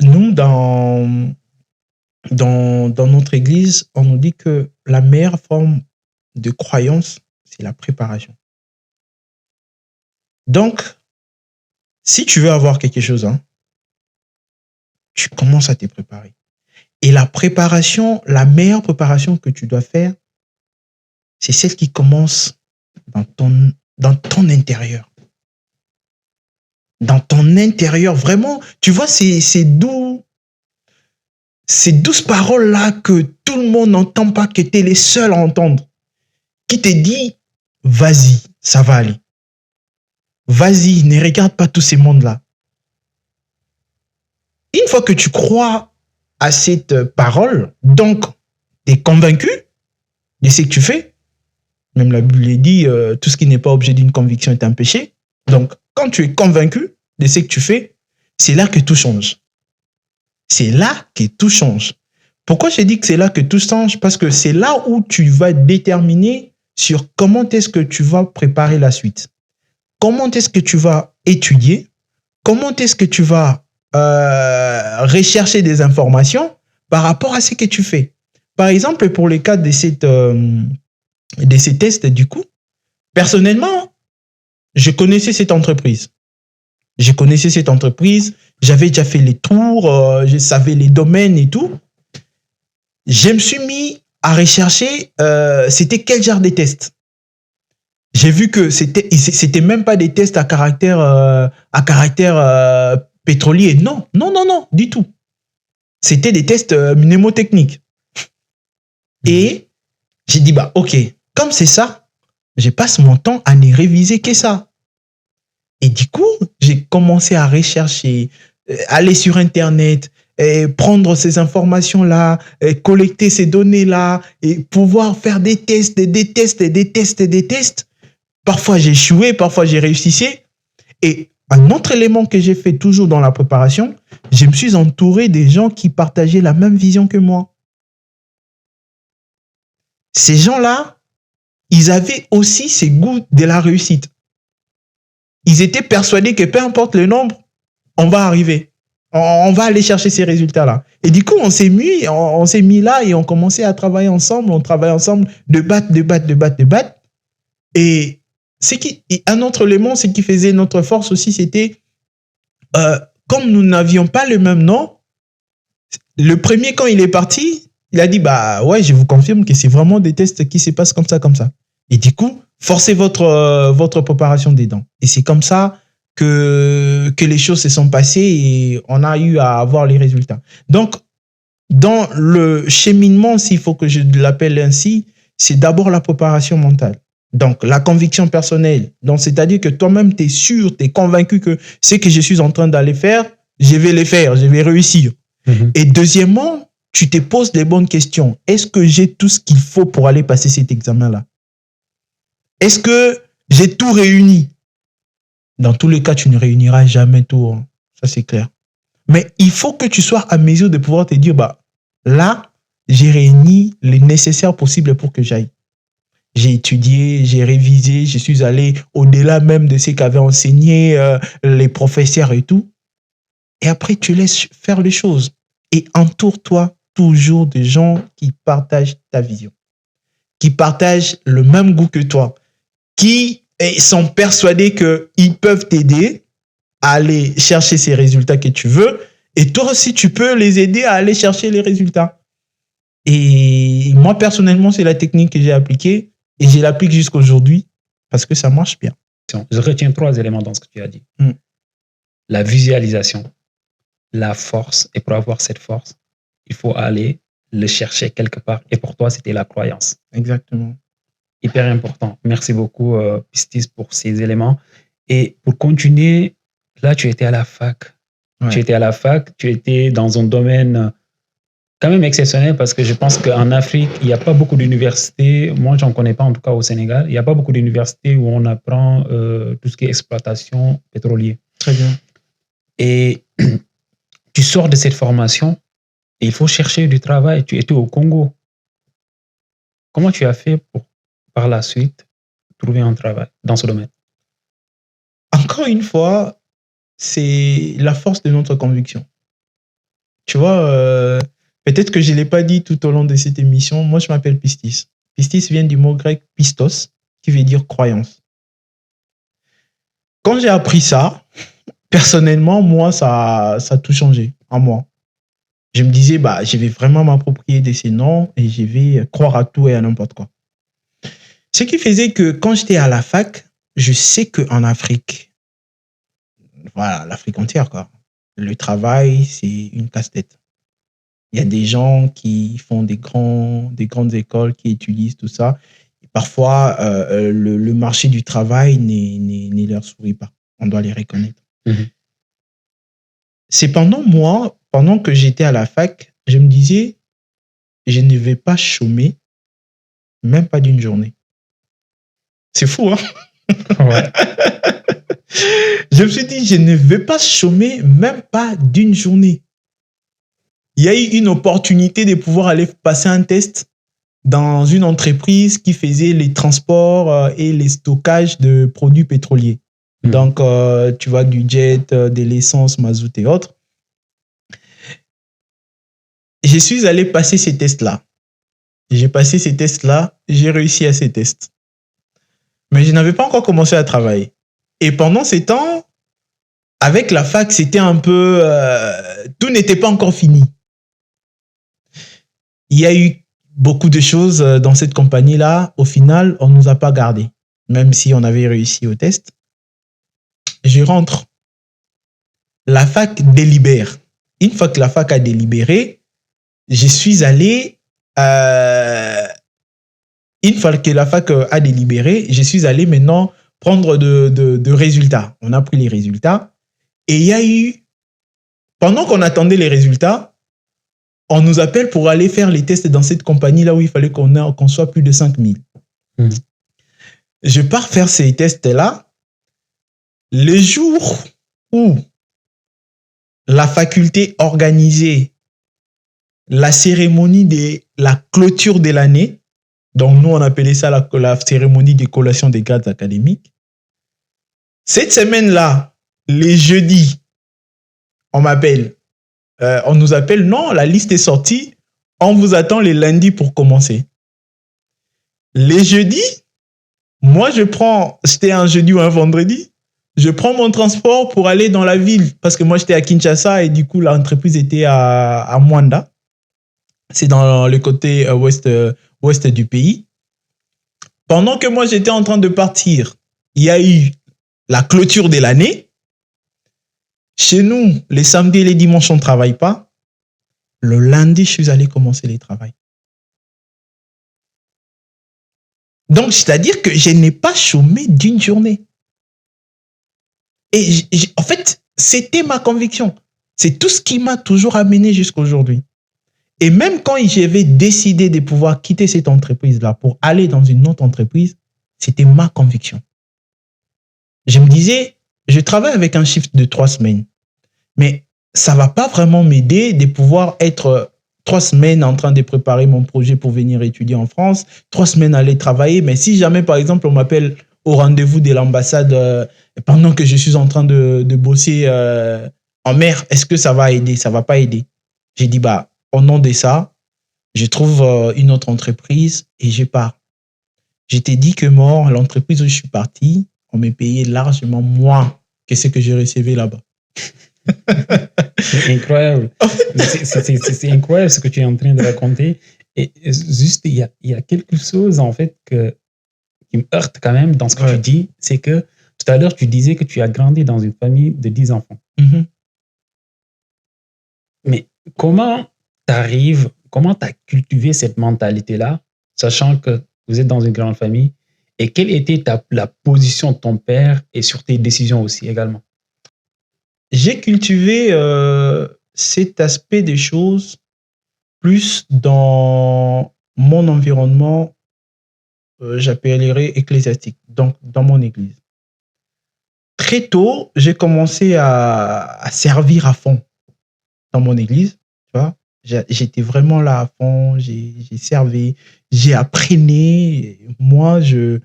Nous, dans notre église, on nous dit que la meilleure forme de croyance, c'est la préparation. Donc, si tu veux avoir quelque chose, tu commences à te préparer. Et la meilleure préparation que tu dois faire, c'est celle qui commence dans ton intérieur. Dans ton intérieur, vraiment, tu vois, ces douces paroles-là que tout le monde n'entend pas, que tu es les seuls à entendre, qui te dit, vas-y, ça va aller. Vas-y, ne regarde pas tous ces mondes-là. Une fois que tu crois à cette parole, donc tu es convaincu, de ce que tu fais. Même la Bible dit, tout ce qui n'est pas objet d'une conviction est un péché. Donc, quand tu es convaincu de ce que tu fais, c'est là que tout change. C'est là que tout change. Pourquoi je dis que c'est là que tout change? Parce que c'est là où tu vas déterminer sur comment est-ce que tu vas préparer la suite. Comment est-ce que tu vas étudier? Comment est-ce que tu vas rechercher des informations par rapport à ce que tu fais? Par exemple, pour le cas de ces tests, du coup, personnellement, je connaissais cette entreprise. J'avais déjà fait les tours, je savais les domaines et tout. Je me suis mis à rechercher c'était quel genre de tests. J'ai vu que c'était même pas des tests à caractère pétrolier. Non, du tout. C'était des tests mnémotechniques. Et j'ai dit, bah, ok, comme c'est ça, je passe mon temps à ne réviser que ça. Et du coup, j'ai commencé à rechercher, aller sur Internet, prendre ces informations-là, collecter ces données-là, et pouvoir faire des tests. Parfois, j'ai échoué, parfois, j'ai réussi. Et un autre élément que j'ai fait toujours dans la préparation, je me suis entouré des gens qui partageaient la même vision que moi. Ces gens-là, ils avaient aussi ce goût de la réussite. Ils étaient persuadés que peu importe le nombre, on va arriver. On va aller chercher ces résultats-là. Et du coup, on s'est mis là et on commençait à travailler ensemble. On travaillait ensemble de battre. Et un autre élément, ce qui faisait notre force aussi, c'était comme nous n'avions pas le même nom, le premier, quand il est parti, il a dit, bah ouais, je vous confirme que c'est vraiment des tests qui se passent comme ça. Et du coup, forcez votre préparation dedans. Et c'est comme ça que les choses se sont passées et on a eu à avoir les résultats. Donc, dans le cheminement, s'il faut que je l'appelle ainsi, c'est d'abord la préparation mentale. Donc, la conviction personnelle. Donc, c'est-à-dire que toi-même, tu es sûr, tu es convaincu que ce que je suis en train d'aller faire, je vais le faire, je vais réussir. Mm-hmm. Et deuxièmement, tu te poses les bonnes questions. Est-ce que j'ai tout ce qu'il faut pour aller passer cet examen-là? Est-ce que j'ai tout réuni? Dans tous les cas, tu ne réuniras jamais tout. Hein. Ça, c'est clair. Mais il faut que tu sois à mesure de pouvoir te dire, bah, là, j'ai réuni le nécessaire possible pour que j'aille. J'ai étudié, j'ai révisé, je suis allé au-delà même de ce qu'avaient enseigné les professeurs et tout. Et après, tu laisses faire les choses. Et entoure-toi toujours de gens qui partagent ta vision, qui partagent le même goût que toi, qui sont persuadés qu'ils peuvent t'aider à aller chercher ces résultats que tu veux. Et toi aussi, tu peux les aider à aller chercher les résultats. Et moi, personnellement, c'est la technique que j'ai appliquée. Et je l'applique jusqu'aujourd'hui parce que ça marche bien. Je retiens 3 éléments dans ce que tu as dit. La visualisation, la force. Et pour avoir cette force, il faut aller le chercher quelque part. Et pour toi, c'était la croyance. Exactement. Hyper important. Merci beaucoup, Pistis, pour ces éléments. Et pour continuer, là, tu étais à la fac. Ouais. Tu étais dans un domaine quand même exceptionnel parce que je pense qu'en Afrique, il n'y a pas beaucoup d'universités. Moi, je n'en connais pas, en tout cas au Sénégal. Il n'y a pas beaucoup d'universités où on apprend tout ce qui est exploitation pétrolière. Très bien. Et tu sors de cette formation et il faut chercher du travail. Tu étais au Congo. Comment tu as fait pour, par la suite, trouver un travail dans ce domaine? Encore une fois, c'est la force de notre conviction. Tu vois, peut-être que je ne l'ai pas dit tout au long de cette émission. Moi, je m'appelle Pistis. Pistis vient du mot grec pistos, qui veut dire croyance. Quand j'ai appris ça, personnellement, moi, ça a tout changé en moi. Je me disais, bah, je vais vraiment m'approprier de ces noms et je vais croire à tout et à n'importe quoi. Ce qui faisait que quand j'étais à la fac, je sais qu'en Afrique, voilà, l'Afrique entière, quoi, le travail, c'est une casse-tête. Il y a des gens qui font des grandes écoles, qui étudient tout ça. Et parfois, le marché du travail ne leur sourit pas. On doit les reconnaître. Mm-hmm. Cependant, moi, pendant que j'étais à la fac, je me disais, je ne vais pas chômer Même pas d'une journée. C'est fou, hein? Ouais. Je me suis dit, je ne vais pas chômer, même pas d'une journée. Il y a eu une opportunité de pouvoir aller passer un test dans une entreprise qui faisait les transports et les stockages de produits pétroliers. Donc, tu vois, du jet, de l'essence, mazout et autres. Je suis allé passer ces tests-là. J'ai passé ces tests-là, j'ai réussi à ces tests. Mais je n'avais pas encore commencé à travailler. Et pendant ces temps, avec la fac, c'était un peu... tout n'était pas encore fini. Il y a eu beaucoup de choses dans cette compagnie-là. Au final, on ne nous a pas gardés, même si on avait réussi au test. Je rentre. La fac délibère. Une fois que la fac a délibéré, je suis allé... une fois que la fac a délibéré, je suis allé maintenant prendre de résultats. On a pris les résultats. Et il y a eu... Pendant qu'on attendait les résultats, on nous appelle pour aller faire les tests dans cette compagnie-là où il fallait qu'on soit plus de 5000. Je pars faire ces tests-là. Le jour où la faculté organisait la cérémonie de la clôture de l'année, donc nous on appelait ça la cérémonie de collation des grades académiques. Cette semaine-là, les jeudis, on m'appelle. On nous appelle, non, la liste est sortie, on vous attend les lundis pour commencer. Les jeudis, moi je prends, c'était un jeudi ou un vendredi, je prends mon transport pour aller dans la ville, parce que moi j'étais à Kinshasa et du coup l'entreprise était à Mwanda. C'est dans le côté ouest du pays. Pendant que moi j'étais en train de partir, il y a eu la clôture de l'année. Chez nous, les samedis et les dimanches, on ne travaille pas. Le lundi, je suis allé commencer les travaux. Donc, c'est-à-dire que je n'ai pas chômé d'une journée. Et en fait, c'était ma conviction. C'est tout ce qui m'a toujours amené jusqu'à aujourd'hui. Et même quand j'avais décidé de pouvoir quitter cette entreprise-là pour aller dans une autre entreprise, c'était ma conviction. Je me disais, je travaille avec un shift de 3 semaines. Mais ça ne va pas vraiment m'aider de pouvoir être 3 semaines en train de préparer mon projet pour venir étudier en France, 3 semaines aller travailler. Mais si jamais, par exemple, on m'appelle au rendez-vous de l'ambassade pendant que je suis en train de bosser en mer, est-ce que ça va aider? Ça ne va pas aider. J'ai dit, au nom de ça, je trouve une autre entreprise et je pars. Je t'ai dit que l'entreprise où je suis parti, on m'a payé largement moins que ce que je recevais là-bas. C'est incroyable. C'est incroyable ce que tu es en train de raconter. Et juste, il y a quelque chose en fait qui me heurte quand même dans ce que tu dis. C'est que tout à l'heure, tu disais que tu as grandi dans une famille de 10 enfants. Mm-hmm. Mais comment tu as cultivé cette mentalité-là, sachant que vous êtes dans une grande famille, et quelle était la position de ton père et sur tes décisions aussi également? J'ai cultivé cet aspect des choses plus dans mon environnement, j'appellerais ecclésiastique, donc dans mon église. Très tôt, j'ai commencé à servir à fond dans mon église, tu vois. J'étais vraiment là à fond, j'ai servi, j'ai appris. Moi, j'ai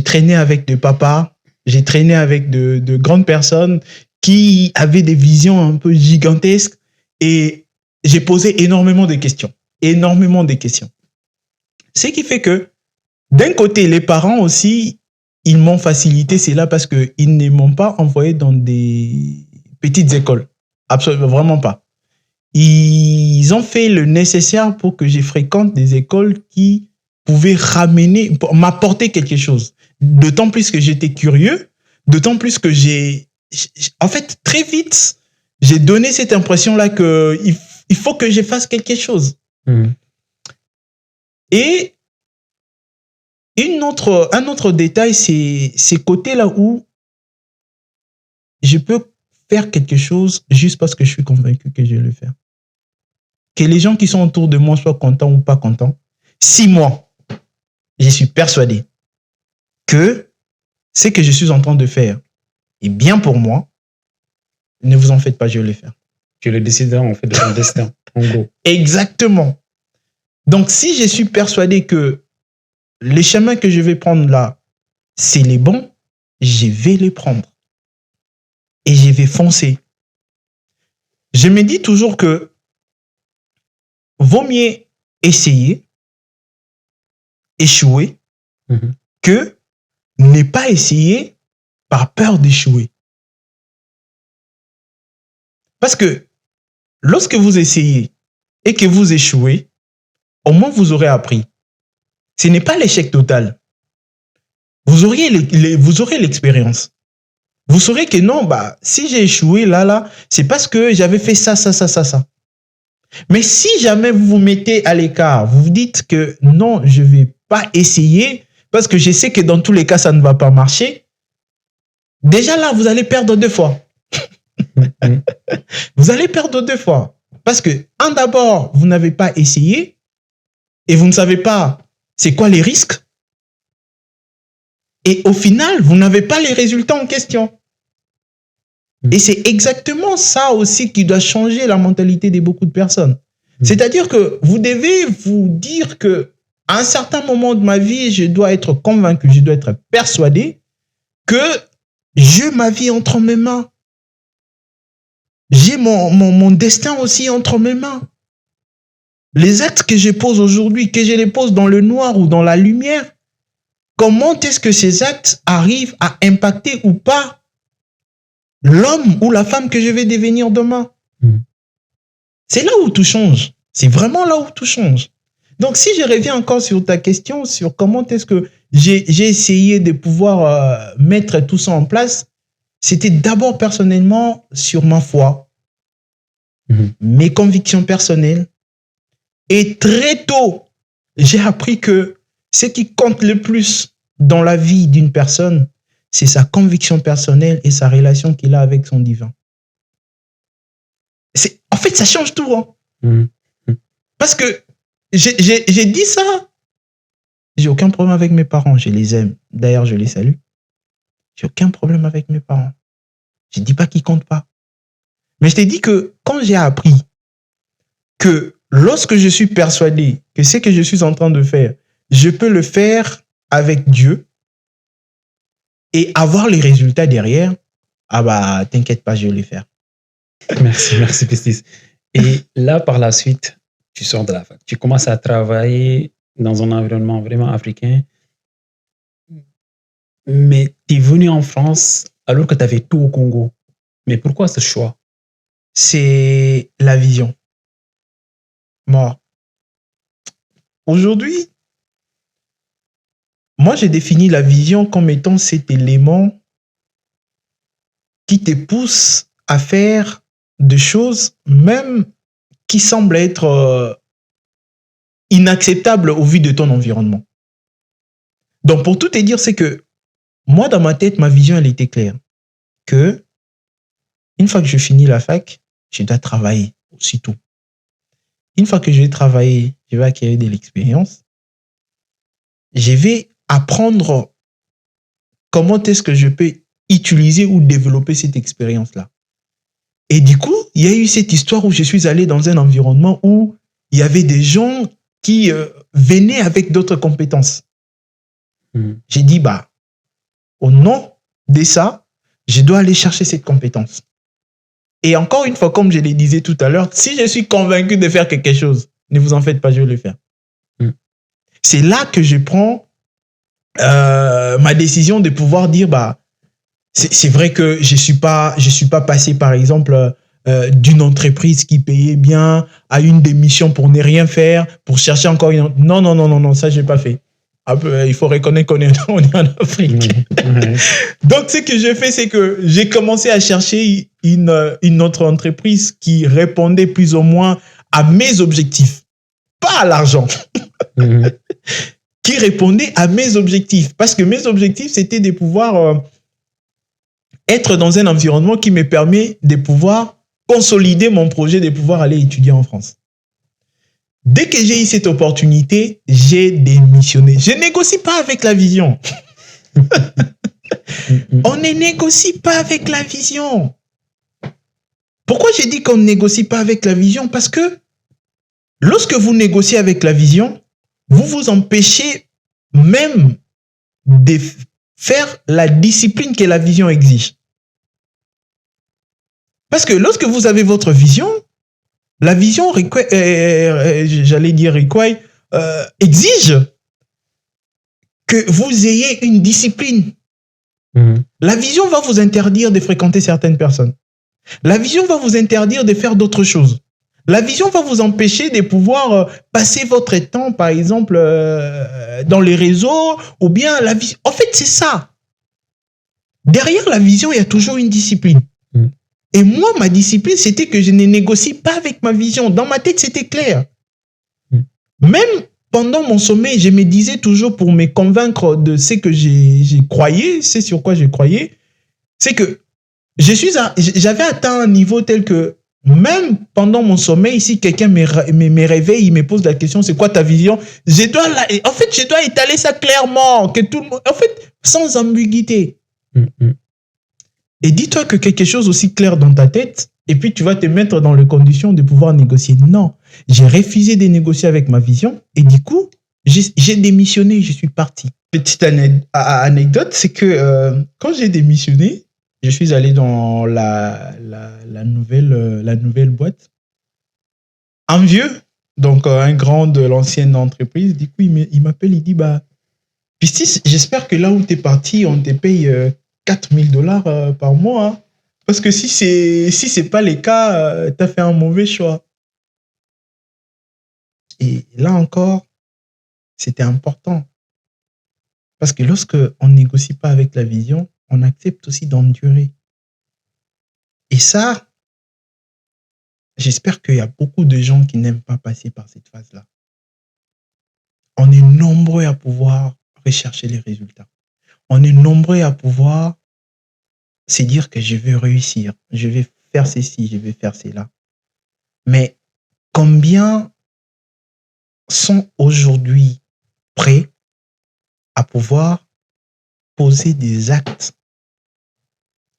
traîné avec des papas, j'ai traîné avec de grandes personnes qui avaient des visions un peu gigantesques et j'ai posé énormément de questions. Ce qui fait que, d'un côté, les parents aussi, ils m'ont facilité cela parce qu'ils ne m'ont pas envoyé dans des petites écoles. Absolument, vraiment pas. Ils ont fait le nécessaire pour que je fréquente des écoles qui pouvaient m'apporter quelque chose. D'autant plus que j'étais curieux, d'autant plus que en fait, très vite, j'ai donné cette impression-là qu'il faut que je fasse quelque chose. Mmh. Et un autre détail, c'est ces côtés-là où je peux faire quelque chose juste parce que je suis convaincu que je vais le faire. Que les gens qui sont autour de moi soient contents ou pas contents. Si moi, je suis persuadé que ce que je suis en train de faire est bien pour moi, ne vous en faites pas, je vais le faire. Tu es le décideur, en fait, de ton destin, en gros. Exactement. Donc, si je suis persuadé que les chemins que je vais prendre là, c'est les bons, je vais les prendre. Et je vais foncer. Je me dis toujours que vaut mieux essayer, échouer, que ne pas essayer par peur d'échouer. Parce que lorsque vous essayez et que vous échouez, au moins vous aurez appris. Ce n'est pas l'échec total. Vous aurez l'expérience. Vous saurez que non, si j'ai échoué là, c'est parce que j'avais fait ça. Mais si jamais vous vous mettez à l'écart, vous vous dites que non, je ne vais pas essayer parce que je sais que dans tous les cas, ça ne va pas marcher. Déjà là, vous allez perdre 2 fois. Vous allez perdre 2 fois. Parce que, d'abord, vous n'avez pas essayé et vous ne savez pas c'est quoi les risques. Et au final, vous n'avez pas les résultats en question. Et c'est exactement ça aussi qui doit changer la mentalité de beaucoup de personnes. C'est-à-dire que vous devez vous dire que à un certain moment de ma vie, je dois être convaincu, je dois être persuadé que j'ai ma vie entre mes mains. J'ai mon destin aussi entre mes mains. Les actes que je pose aujourd'hui, que je les pose dans le noir ou dans la lumière, comment est-ce que ces actes arrivent à impacter ou pas l'homme ou la femme que je vais devenir demain? C'est là où tout change. C'est vraiment là où tout change. Donc, si je reviens encore sur ta question, sur comment est-ce que j'ai essayé de pouvoir mettre tout ça en place, c'était d'abord personnellement sur ma foi, mes convictions personnelles. Et très tôt, j'ai appris que ce qui compte le plus dans la vie d'une personne, c'est sa conviction personnelle et sa relation qu'il a avec son divin. En fait, ça change tout. Parce que j'ai dit ça. J'ai aucun problème avec mes parents. Je les aime. D'ailleurs, je les salue. J'ai aucun problème avec mes parents. Je ne dis pas qu'ils ne comptent pas. Mais je t'ai dit que quand j'ai appris que lorsque je suis persuadé que ce que je suis en train de faire, je peux le faire avec Dieu et avoir les résultats derrière, t'inquiète pas, je vais les faire. Merci Pistis. Et là, par la suite, tu sors de la fac. Tu commences à travailler dans un environnement vraiment africain. Mais tu es venu en France alors que tu avais tout au Congo. Mais pourquoi ce choix? C'est la vision. Moi, aujourd'hui, j'ai défini la vision comme étant cet élément qui te pousse à faire des choses, même qui semblent être inacceptables au vu de ton environnement. Donc, pour tout te dire, c'est que moi, dans ma tête, ma vision, elle était claire. Que, une fois que je finis la fac, je dois travailler aussitôt. Une fois que je vais travailler, je vais acquérir de l'expérience. Je vais apprendre comment est-ce que je peux utiliser ou développer cette expérience-là. Et du coup, il y a eu cette histoire où je suis allé dans un environnement où il y avait des gens qui venaient avec d'autres compétences. J'ai dit, au nom de ça, je dois aller chercher cette compétence. Et encore une fois, comme je le disais tout à l'heure, si je suis convaincu de faire quelque chose, ne vous en faites pas, je vais le faire. C'est là que je prends ma décision de pouvoir dire, c'est vrai que je suis pas passé, par exemple, d'une entreprise qui payait bien à une démission pour ne rien faire, pour chercher encore une... Non, ça, je n'ai pas fait. Il faut reconnaître qu'on est en Afrique. Donc, ce que j'ai fait, c'est que j'ai commencé à chercher une autre entreprise qui répondait plus ou moins à mes objectifs. Pas à l'argent. Qui répondait à mes objectifs. Parce que mes objectifs, c'était de pouvoir être dans un environnement qui me permet de pouvoir consolider mon projet, de pouvoir aller étudier en France. Dès que j'ai eu cette opportunité, j'ai démissionné. Je ne négocie pas avec la vision. On ne négocie pas avec la vision. Pourquoi j'ai dit qu'on ne négocie pas avec la vision? Parce que lorsque vous négociez avec la vision, vous vous empêchez même de faire la discipline que la vision exige. Parce que lorsque vous avez votre vision, la vision exige que vous ayez une discipline. La vision va vous interdire de fréquenter certaines personnes. La vision va vous interdire de faire d'autres choses. La vision va vous empêcher de pouvoir passer votre temps, par exemple, dans les réseaux, ou bien la vision. En fait, c'est ça. Derrière la vision, il y a toujours une discipline. Et moi, ma discipline, c'était que je ne négocie pas avec ma vision. Dans ma tête, c'était clair. Même pendant mon sommeil, je me disais toujours pour me convaincre de ce que j'ai croyé, c'est sur quoi je croyais, c'est que j'avais atteint un niveau tel que même pendant mon sommeil, si quelqu'un me réveille, il me pose la question, c'est quoi ta vision? En fait, je dois étaler ça clairement, que tout le monde, en fait, sans ambiguïté. Et dis-toi que quelque chose aussi clair dans ta tête, et puis tu vas te mettre dans les conditions de pouvoir négocier. Non, j'ai refusé de négocier avec ma vision, et du coup, j'ai démissionné, je suis parti. Petite anecdote, c'est que quand j'ai démissionné, je suis allé dans la nouvelle boîte. Un vieux, donc un grand de l'ancienne entreprise, du coup, il m'appelle, il dit, Pistis, j'espère que là où tu es parti, on te paye $4,000 par mois. Hein. Parce que si c'est pas le cas, tu as fait un mauvais choix. Et là encore, c'était important. Parce que lorsque on négocie pas avec la vision, on accepte aussi d'endurer. Et ça, j'espère qu'il y a beaucoup de gens qui n'aiment pas passer par cette phase-là. On est nombreux à pouvoir rechercher les résultats. On est nombreux à pouvoir se dire que je vais réussir, je vais faire ceci, je vais faire cela. Mais combien sont aujourd'hui prêts à pouvoir poser des actes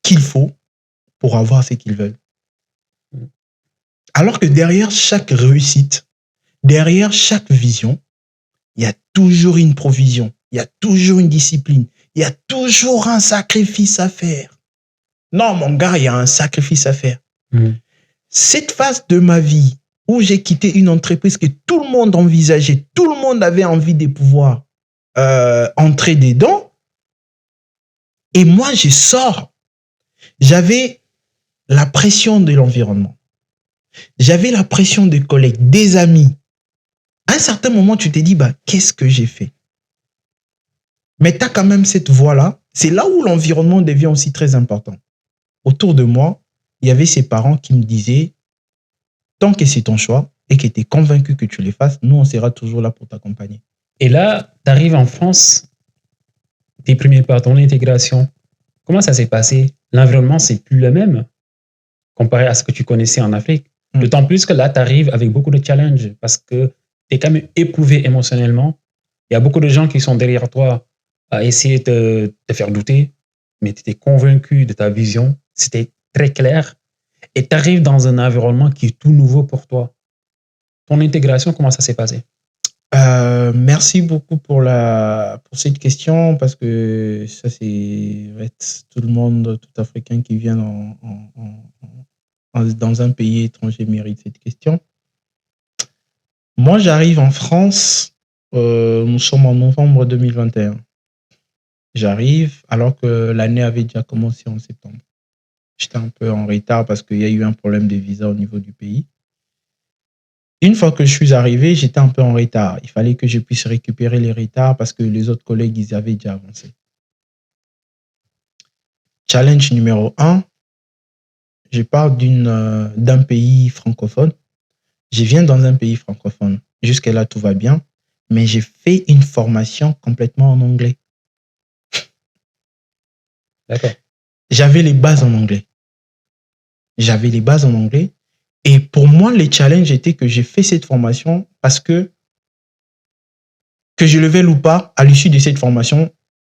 qu'il faut pour avoir ce qu'ils veulent? Alors que derrière chaque réussite, derrière chaque vision, il y a toujours une provision, il y a toujours une discipline, il y a toujours un sacrifice à faire. Non, mon gars, il y a un sacrifice à faire. Cette phase de ma vie où j'ai quitté une entreprise que tout le monde envisageait, tout le monde avait envie de pouvoir entrer dedans, et moi, je sors. J'avais la pression de l'environnement. J'avais la pression des collègues, des amis. À un certain moment, tu te dis, qu'est-ce que j'ai fait? Mais tu as quand même cette voie-là. C'est là où l'environnement devient aussi très important. Autour de moi, il y avait ces parents qui me disaient, tant que c'est ton choix et que tu es convaincu que tu les fasses, nous, on sera toujours là pour t'accompagner. Et là, tu arrives en France, tes premiers pas, ton intégration. Comment ça s'est passé? L'environnement, c'est plus le même comparé à ce que tu connaissais en Afrique. D'autant plus que là, tu arrives avec beaucoup de challenges parce que tu es quand même éprouvé émotionnellement. Il y a beaucoup de gens qui sont derrière toi à essayer de te faire douter, mais tu étais convaincu de ta vision. C'était très clair. Et tu arrives dans un environnement qui est tout nouveau pour toi. Ton intégration, comment ça s'est passé? Merci beaucoup pour cette question, parce que ça, c'est tout le monde, tout Africain qui vient dans un pays étranger mérite cette question. Moi, j'arrive en France, nous sommes en novembre 2021. J'arrive alors que l'année avait déjà commencé en septembre. J'étais un peu en retard parce qu'il y a eu un problème de visa au niveau du pays. Une fois que je suis arrivé, j'étais un peu en retard. Il fallait que je puisse récupérer les retards parce que les autres collègues, ils avaient déjà avancé. Challenge numéro 1, je pars d'un pays francophone. Je viens dans un pays francophone. Jusque-là, tout va bien. Mais j'ai fait une formation complètement en anglais. D'accord. J'avais les bases en anglais. Et pour moi, les challenges étaient que j'ai fait cette formation parce que je le veuille ou pas, à l'issue de cette formation,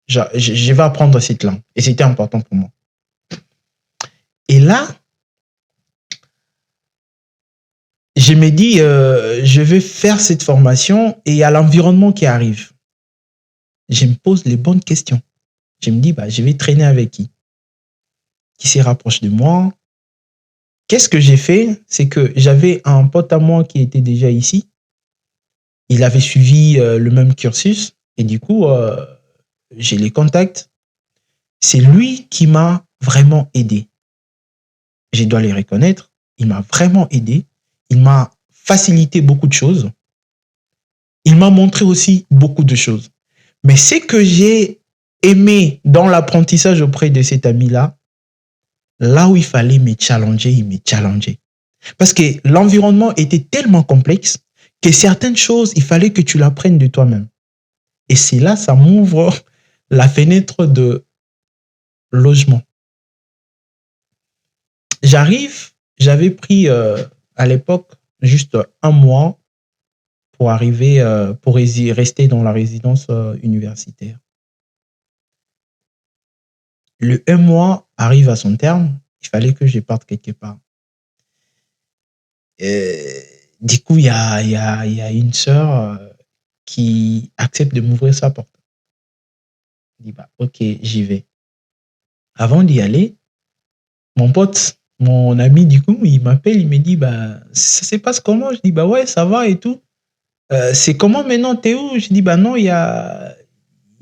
je vais apprendre cette langue. Et c'était important pour moi. Et là, je me dis, je vais faire cette formation et il y a l'environnement qui arrive. Je me pose les bonnes questions. Je me dis, je vais traîner avec qui? Qui se rapproche de moi? Qu'est-ce que j'ai fait? C'est que j'avais un pote à moi qui était déjà ici. Il avait suivi le même cursus. Et du coup, j'ai les contacts. C'est lui qui m'a vraiment aidé. Je dois les reconnaître. Il m'a vraiment aidé. Il m'a facilité beaucoup de choses. Il m'a montré aussi beaucoup de choses. Mais ce que j'ai aimé dans l'apprentissage auprès de cet ami-là, là où il fallait me challenger, il me challengeait. Parce que l'environnement était tellement complexe que certaines choses, il fallait que tu l'apprennes de toi-même. Et c'est là, ça m'ouvre la fenêtre de logement. J'avais pris à l'époque juste un mois pour arriver, pour rester dans la résidence universitaire. Le un mois arrive à son terme, il fallait que je parte quelque part. Du coup, il y a une sœur qui accepte de m'ouvrir sa porte. Je dis, ok, j'y vais. Avant d'y aller, mon pote, mon ami, du coup, il m'appelle, il me dit, ça se passe comment? Je dis, ouais, ça va et tout. C'est comment maintenant, t'es où? Je dis, non, il y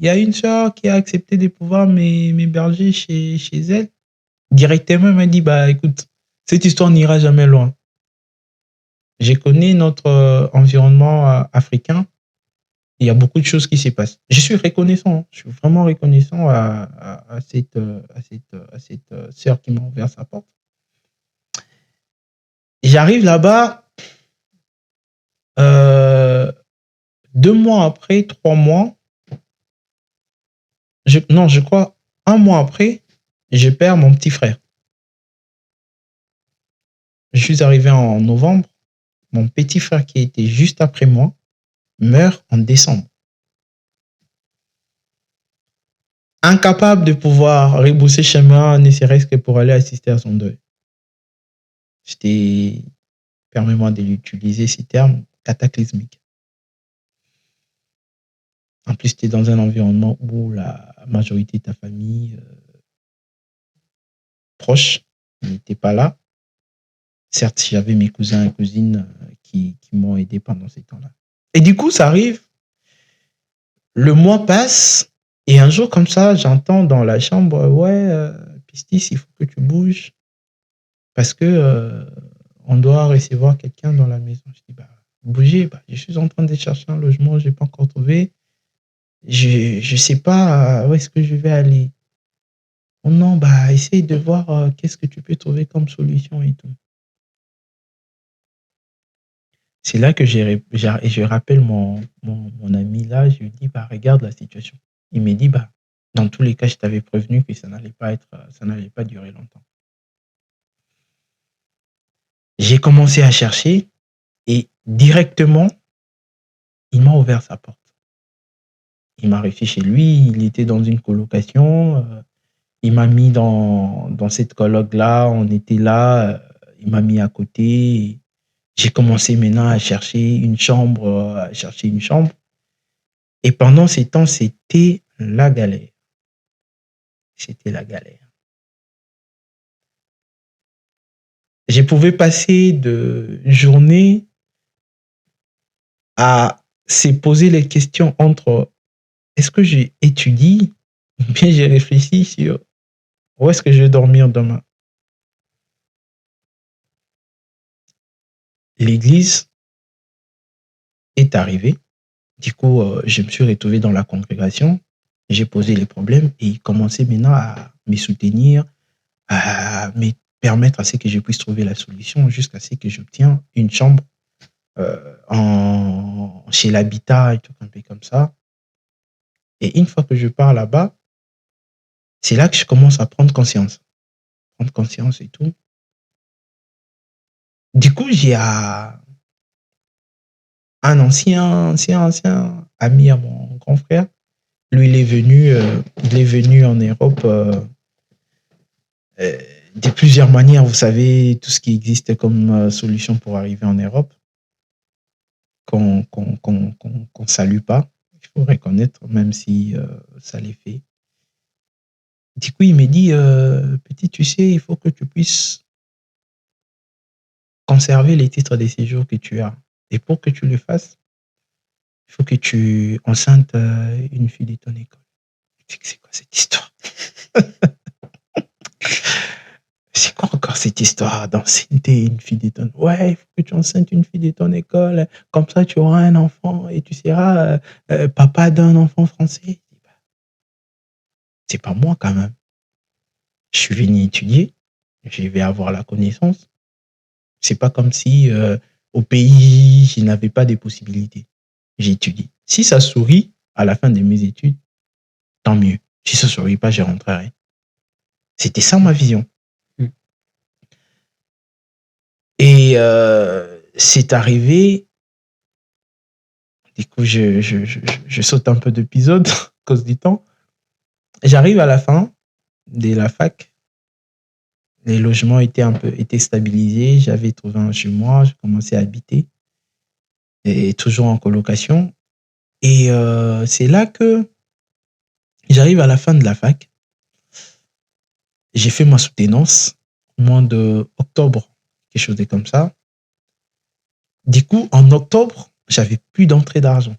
a une sœur qui a accepté de pouvoir m'héberger chez elle. Directement, elle m'a dit, écoute, cette histoire n'ira jamais loin. J'ai connu notre environnement africain. Il y a beaucoup de choses qui se passent. Je suis reconnaissant. Je suis vraiment reconnaissant à cette sœur qui m'a ouvert sa porte. J'arrive là-bas 2 mois après, 3 mois. Je crois 1 mois après, je perds mon petit frère. Je suis arrivé en novembre. Mon petit frère qui était juste après moi meurt en décembre. Incapable de pouvoir rebousser chemin, ne serait-ce que pour aller assister à son deuil. C'était, permets-moi d'utiliser ces termes, cataclysmique. En plus, tu es dans un environnement où la majorité de ta famille proche n'était pas là. Certes, j'avais mes cousins et cousines qui m'ont aidé pendant ces temps-là. Et du coup, ça arrive, le mois passe, et un jour comme ça, j'entends dans la chambre, ouais, Pistis, il faut que tu bouges, parce que on doit recevoir quelqu'un dans la maison. Je dis, bougez, je suis en train de chercher un logement, je n'ai pas encore trouvé. Je ne sais pas où est-ce que je vais aller. Oh non, essaye de voir qu'est-ce que tu peux trouver comme solution et tout. C'est là que je rappelle mon ami là, je lui dis, regarde la situation. Il me dit, dans tous les cas, je t'avais prévenu que ça n'allait pas durer longtemps. J'ai commencé à chercher et directement, il m'a ouvert sa porte. Il m'a reçu chez lui, il était dans une colocation, il m'a mis dans cette coloc-là, on était là, il m'a mis à côté. J'ai commencé maintenant à chercher une chambre, Et pendant ces temps, c'était la galère. C'était la galère. Je pouvais passer de journée à se poser les questions entre est-ce que j'étudie ou bien j'ai réfléchi sur où est-ce que je vais dormir demain. L'église est arrivée. Du coup, je me suis retrouvé dans la congrégation. J'ai posé les problèmes et il commençait maintenant à me soutenir, à me permettre à ce que je puisse trouver la solution jusqu'à ce que j'obtienne une chambre chez l'habitat et tout un peu comme ça. Et une fois que je pars là-bas, c'est là que je commence à prendre conscience. Prendre conscience et tout. Du coup, j'ai un ancien ami à mon grand frère. Lui, il est venu en Europe de plusieurs manières. Vous savez, tout ce qui existe comme solution pour arriver en Europe, qu'on salue pas. Il faut reconnaître, même si ça l'est fait. Du coup, il me dit, petit, tu sais, il faut que tu puisses conserver les titres de séjour que tu as. Et pour que tu le fasses, il faut que tu enceintes une fille de ton école. Je dis, c'est quoi cette histoire? C'est quoi encore cette histoire d'enceinte une fille de ton... Ouais, il faut que tu enceintes une fille de ton école. Comme ça, tu auras un enfant et tu seras papa d'un enfant français. C'est pas moi quand même. Je suis venu étudier. Je vais avoir la connaissance. C'est pas comme si au pays, je n'avais pas de possibilités. J'ai étudié. Si ça sourit à la fin de mes études, tant mieux. Si ça sourit pas, je rentrerai. C'était ça ma vision. Et c'est arrivé. Du coup, je saute un peu d'épisode à cause du temps. J'arrive à la fin de la fac. Les logements étaient stabilisés. J'avais trouvé un chez moi. J'ai commencé à habiter. Et toujours en colocation. Et c'est là que j'arrive à la fin de la fac. J'ai fait ma soutenance au mois d'octobre, quelque chose de comme ça. Du coup, en octobre, j'avais plus d'entrée d'argent.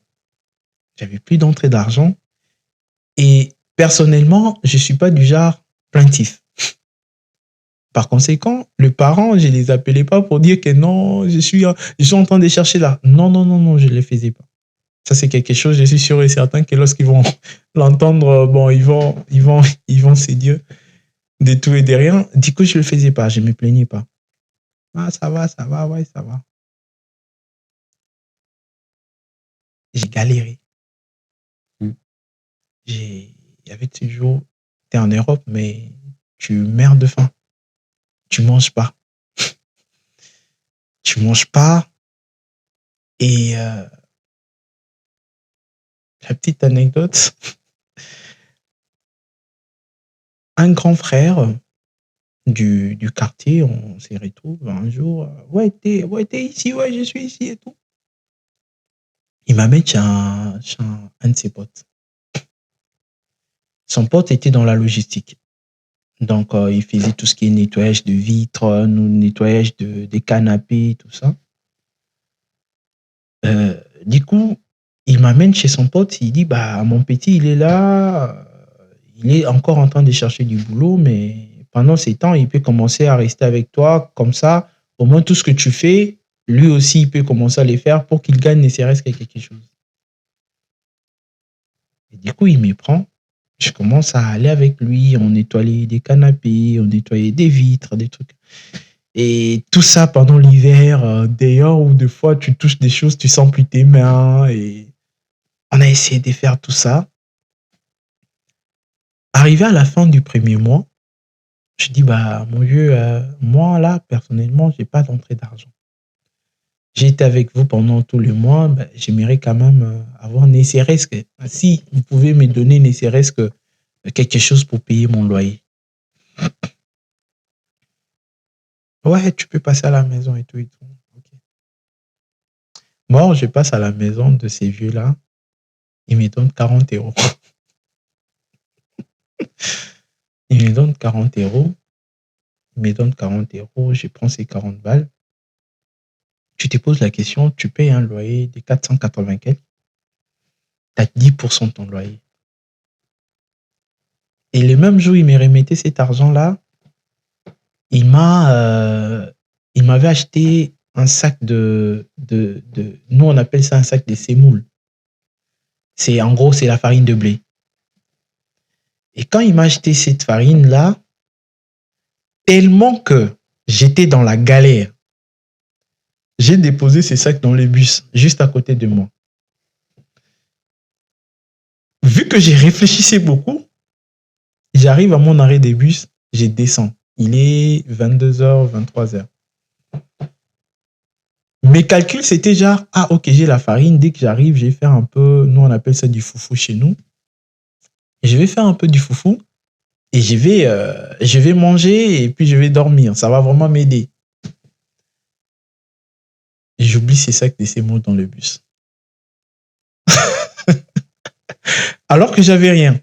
Et personnellement, je suis pas du genre plaintif. Par conséquent, les parents, je les appelais pas pour dire que non, je suis en train de chercher là. Non, je les faisais pas. Ça, c'est quelque chose, je suis sûr et certain que lorsqu'ils vont l'entendre, bon, ils vont se dire de tout et de rien. Du coup, je le faisais pas, je me plaignais pas. Ah, ça va, ouais, ça va. J'ai galéré. Il y avait toujours, tu es en Europe, mais tu meurs de faim. Tu manges pas. Et la petite anecdote, un grand frère du quartier, on s'y retrouve un jour. Ouais, t'es ici, ouais, je suis ici et tout. Il m'amène chez un de ses potes. Son pote était dans la logistique. Donc, il faisait tout ce qui est nettoyage de vitres, nettoyage des canapés, tout ça. Du coup, il m'amène chez son pote. Il dit, bah, mon petit, il est là. Il est encore en train de chercher du boulot, mais pendant ces temps, il peut commencer à rester avec toi. Comme ça, au moins, tout ce que tu fais, lui aussi, il peut commencer à les faire pour qu'il gagne ne serait-ce que quelque chose. Et du coup, il me prend. Je commence à aller avec lui. On nettoyait des canapés, on nettoyait des vitres, des trucs. Et tout ça pendant l'hiver, d'ailleurs, où des fois, tu touches des choses, tu sens plus tes mains. Et on a essayé de faire tout ça. Arrivé à la fin du premier mois, je dis, bah, mon Dieu, moi, là, personnellement, j'ai pas d'entrée d'argent. J'ai été avec vous pendant tout le mois, bah, j'aimerais quand même avoir ne serait-ce que, si vous pouvez me donner ne serait-ce que quelque chose pour payer mon loyer. Ouais, tu peux passer à la maison et tout et tout. Okay. Moi, je passe à la maison de ces vieux-là, ils me donnent 40 €. Ils me donnent 40 €. Ils me donnent 40 €, je prends ces 40 balles. Tu te poses la question, tu payes un loyer de 480 quelques, tu as 10% de ton loyer. Et le même jour, il me remettait cet argent-là, il m'avait acheté un sac de nous on appelle ça un sac de semoule. En gros, c'est la farine de blé. Et quand il m'a acheté cette farine-là, tellement que j'étais dans la galère, j'ai déposé ces sacs dans les bus, juste à côté de moi. Vu que j'ai réfléchissé beaucoup, j'arrive à mon arrêt des bus, je descends. Il est 22h, 23h. Mes calculs, c'était genre, ah, ok, j'ai la farine. Dès que j'arrive, je vais faire un peu, nous, on appelle ça du foufou chez nous. Je vais faire un peu du foufou et je vais manger et puis je vais dormir. Ça va vraiment m'aider. J'oublie ces sacs de semoule dans le bus. Alors que j'avais rien.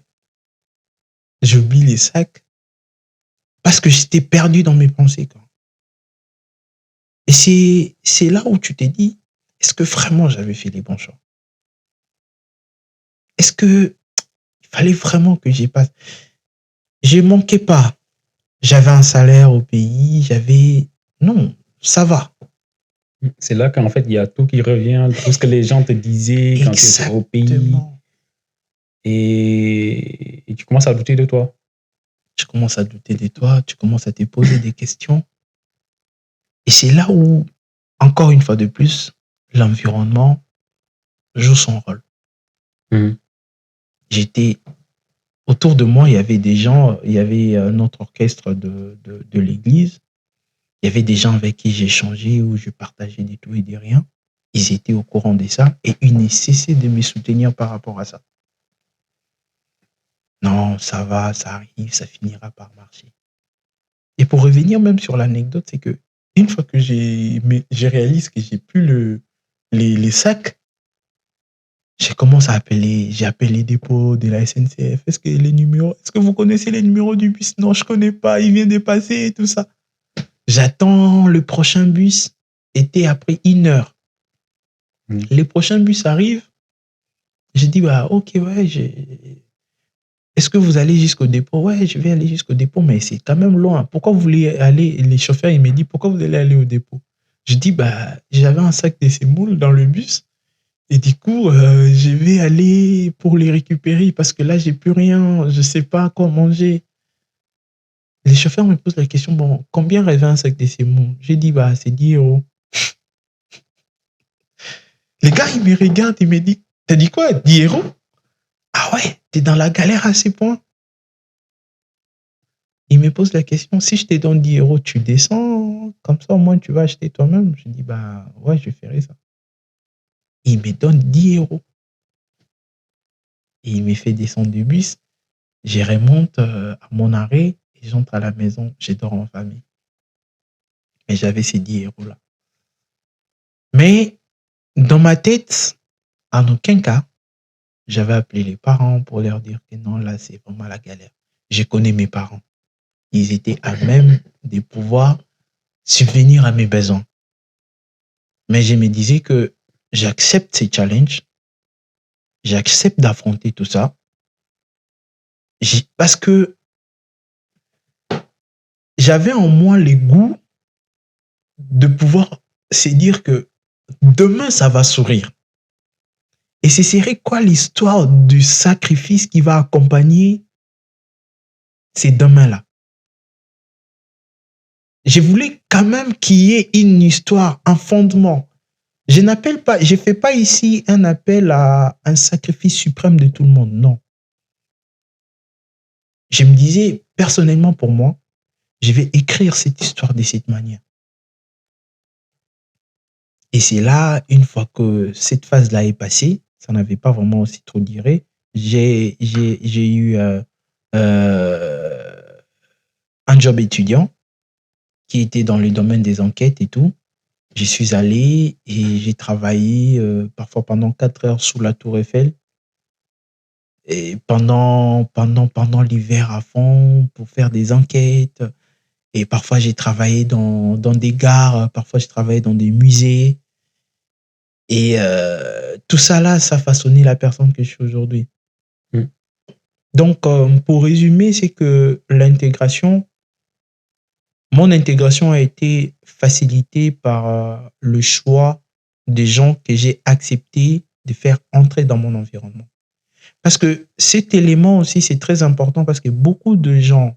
J'oublie les sacs parce que j'étais perdu dans mes pensées, quoi. Et c'est là où tu t'es dit, est-ce que vraiment j'avais fait les bons choix? Est-ce que il fallait vraiment que j'y passe? Je manquais pas. J'avais un salaire au pays, non, ça va. C'est là qu'en fait, il y a tout qui revient, tout ce que les gens te disaient quand tu étais au pays. Exactement. Et tu commences à douter de toi. Tu commences à douter de toi, tu commences à te poser des questions. Et c'est là où, encore une fois de plus, l'environnement joue son rôle. Autour de moi, il y avait des gens, il y avait notre orchestre de l'église. Il y avait des gens avec qui j'échangeais, où je partageais des tout et des rien. Ils étaient au courant de ça et ils ne cessaient de me soutenir par rapport à ça. Non, ça va, ça arrive, ça finira par marcher. Et pour revenir même sur l'anecdote, c'est que une fois que j'ai réalisé que j'ai plus les sacs, j'ai appelé les dépôts de la SNCF. Est-ce que vous connaissez les numéros du bus? Non, je connais pas, il vient de passer et tout ça. J'attends le prochain bus, était après 1 heure. Les prochains bus arrivent. J'ai dit, bah, ok, ouais, est-ce que vous allez jusqu'au dépôt? Ouais, je vais aller jusqu'au dépôt, mais c'est quand même loin. Pourquoi vous voulez aller? Les chauffeurs, ils me disent, pourquoi vous allez aller au dépôt? Je dis, bah, j'avais un sac de semoule dans le bus. Et du coup, je vais aller pour les récupérer parce que là, j'ai plus rien. Je sais pas quoi manger. Les chauffeurs me posent la question, bon, combien revient un sac de semoule? J'ai dit, bah, c'est 10 euros. Les gars, ils me regardent, ils me disent, t'as dit quoi? 10 euros? Ah ouais, t'es dans la galère à ces points. Ils me posent la question, si je te donne 10 euros, tu descends, comme ça au moins tu vas acheter toi-même. Je dis, bah ouais, je ferai ça. Il me donne 10 euros. Et il me fait descendre du bus. Je remonte à mon arrêt et j'entre à la maison. Je dors en famille. Mais j'avais ces 10 euros-là. Mais dans ma tête, en aucun cas, j'avais appelé les parents pour leur dire que non, là, c'est vraiment la galère. Je connais mes parents. Ils étaient à même de pouvoir subvenir à mes besoins. Mais je me disais que j'accepte ces challenges. J'accepte d'affronter tout ça. Parce que j'avais en moi le goût de pouvoir se dire que demain, ça va sourire. Et ce serait quoi l'histoire du sacrifice qui va accompagner ces demain-là? Je voulais quand même qu'il y ait une histoire, un fondement. Je ne fais pas ici un appel à un sacrifice suprême de tout le monde, non. Je me disais, personnellement pour moi, je vais écrire cette histoire de cette manière. Et c'est là, une fois que cette phase-là est passée, ça n'avait pas vraiment aussi trop duré, j'ai eu un job étudiant qui était dans le domaine des enquêtes et tout. Je suis allé et j'ai travaillé parfois pendant 4 heures sous la Tour Eiffel. Et pendant l'hiver à fond pour faire des enquêtes. Et parfois, j'ai travaillé dans des gares, parfois, j'ai travaillé dans des musées. Et tout ça là, ça a façonné la personne que je suis aujourd'hui. Donc, pour résumer, c'est que mon intégration a été facilitée par le choix des gens que j'ai accepté de faire entrer dans mon environnement. Parce que cet élément aussi, c'est très important parce que beaucoup de gens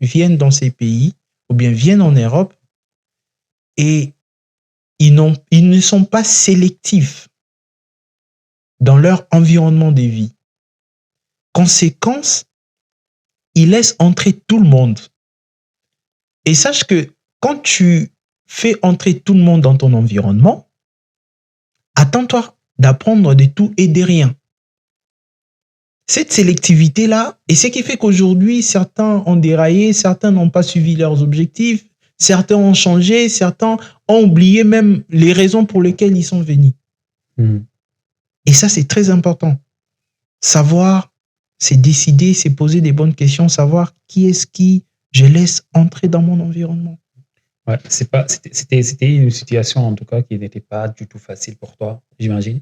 viennent dans ces pays ou bien viennent en Europe et ils ne sont pas sélectifs dans leur environnement de vie. Conséquence, ils laissent entrer tout le monde. Et sache que quand tu fais entrer tout le monde dans ton environnement, attends-toi d'apprendre de tout et de rien. Cette sélectivité-là, et ce qui fait qu'aujourd'hui, certains ont déraillé, certains n'ont pas suivi leurs objectifs, certains ont changé, certains ont oublié même les raisons pour lesquelles ils sont venus. Et ça, c'est très important. Savoir, c'est décider, c'est poser des bonnes questions, savoir qui est-ce qui je laisse entrer dans mon environnement. Ouais, c'était une situation, en tout cas, qui n'était pas du tout facile pour toi, j'imagine.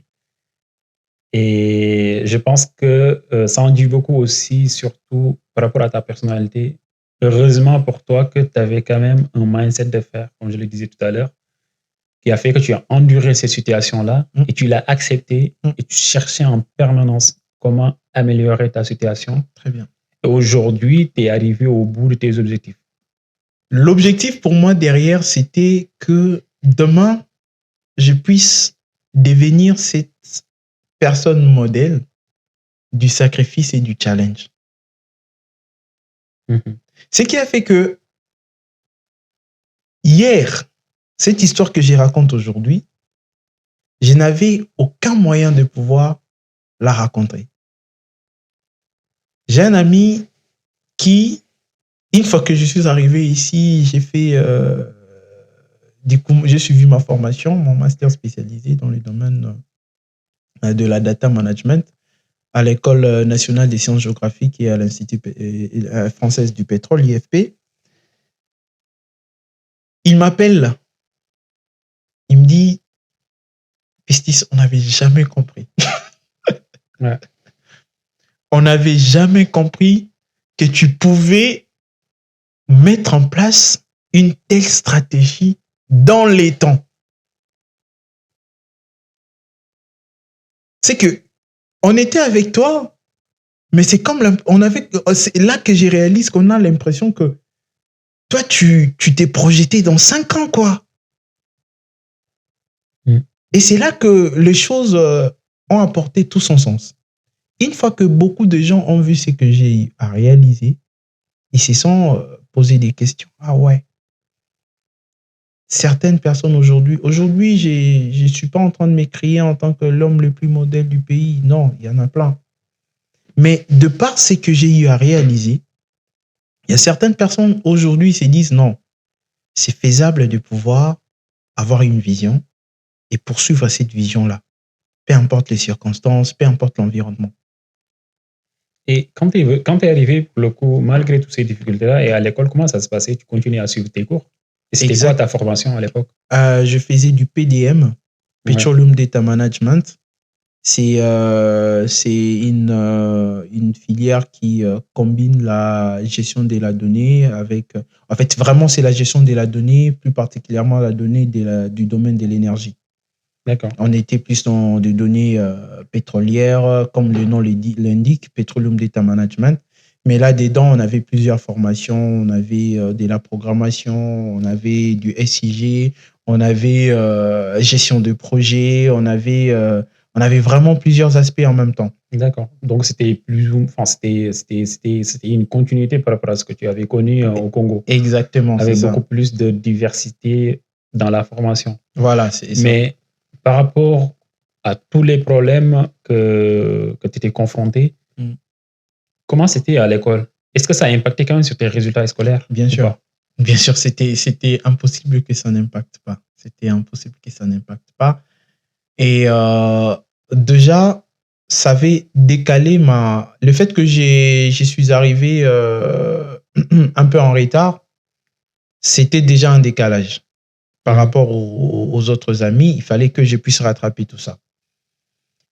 Et je pense que ça en dit beaucoup aussi, surtout par rapport à ta personnalité. Heureusement pour toi que tu avais quand même un mindset de fer, comme je le disais tout à l'heure, qui a fait que tu as enduré ces situations-là et tu l'as accepté et tu cherchais en permanence comment améliorer ta situation. Très bien. Et aujourd'hui, tu es arrivé au bout de tes objectifs. L'objectif pour moi derrière, c'était que demain, je puisse devenir cette personne modèle du sacrifice et du challenge. Ce qui a fait que hier, cette histoire que je raconte aujourd'hui, je n'avais aucun moyen de pouvoir la raconter. J'ai un ami qui, une fois que je suis arrivé ici, j'ai fait, j'ai suivi ma formation, mon master spécialisé dans le domaine de la data management à l'École nationale des sciences géographiques et à l'Institut français du pétrole, l'IFP. Il m'appelle, il me dit, Pistis, on n'avait jamais compris. Ouais. On n'avait jamais compris que tu pouvais mettre en place une telle stratégie dans les temps. C'est que on était avec toi, mais c'est comme c'est là que j'ai réalisé qu'on a l'impression que toi, tu t'es projeté dans 5 ans, quoi. Et c'est là que les choses ont apporté tout son sens. Une fois que beaucoup de gens ont vu ce que j'ai eu à réaliser, ils se sont posé des questions. Ah ouais. Certaines personnes aujourd'hui, je ne suis pas en train de m'écrire en tant que l'homme le plus modèle du pays. Non, il y en a plein. Mais de par ce que j'ai eu à réaliser, il y a certaines personnes aujourd'hui qui se disent non, c'est faisable de pouvoir avoir une vision et poursuivre cette vision-là. Peu importe les circonstances, peu importe l'environnement. Et quand tu es arrivé, pour le coup, malgré toutes ces difficultés-là, et à l'école, comment ça se passait? Tu continuais à suivre tes cours? Et c'était quoi ta formation à l'époque? Je faisais du PDM, Petroleum Data Management. C'est une filière qui combine la gestion de la donnée avec... En fait, vraiment, c'est la gestion de la donnée, plus particulièrement la donnée du domaine de l'énergie. D'accord. On était plus dans des données pétrolières, comme le nom l'indique, Petroleum Data Management. Mais là-dedans, on avait plusieurs formations. On avait de la programmation, on avait du SIG, on avait gestion de projet, on avait vraiment plusieurs aspects en même temps. D'accord. Donc, c'était une continuité par rapport à ce que tu avais connu au Congo. Exactement, avec beaucoup plus de diversité dans la formation. Voilà, c'est ça. Mais par rapport à tous les problèmes que tu étais confronté, comment c'était à l'école? Est-ce que ça a impacté quand même sur tes résultats scolaires? Bien sûr. Bien sûr, c'était impossible que ça n'impacte pas. C'était impossible que ça n'impacte pas. Et déjà, ça avait décalé le fait que je suis arrivé un peu en retard, c'était déjà un décalage. Par rapport aux autres amis, il fallait que je puisse rattraper tout ça.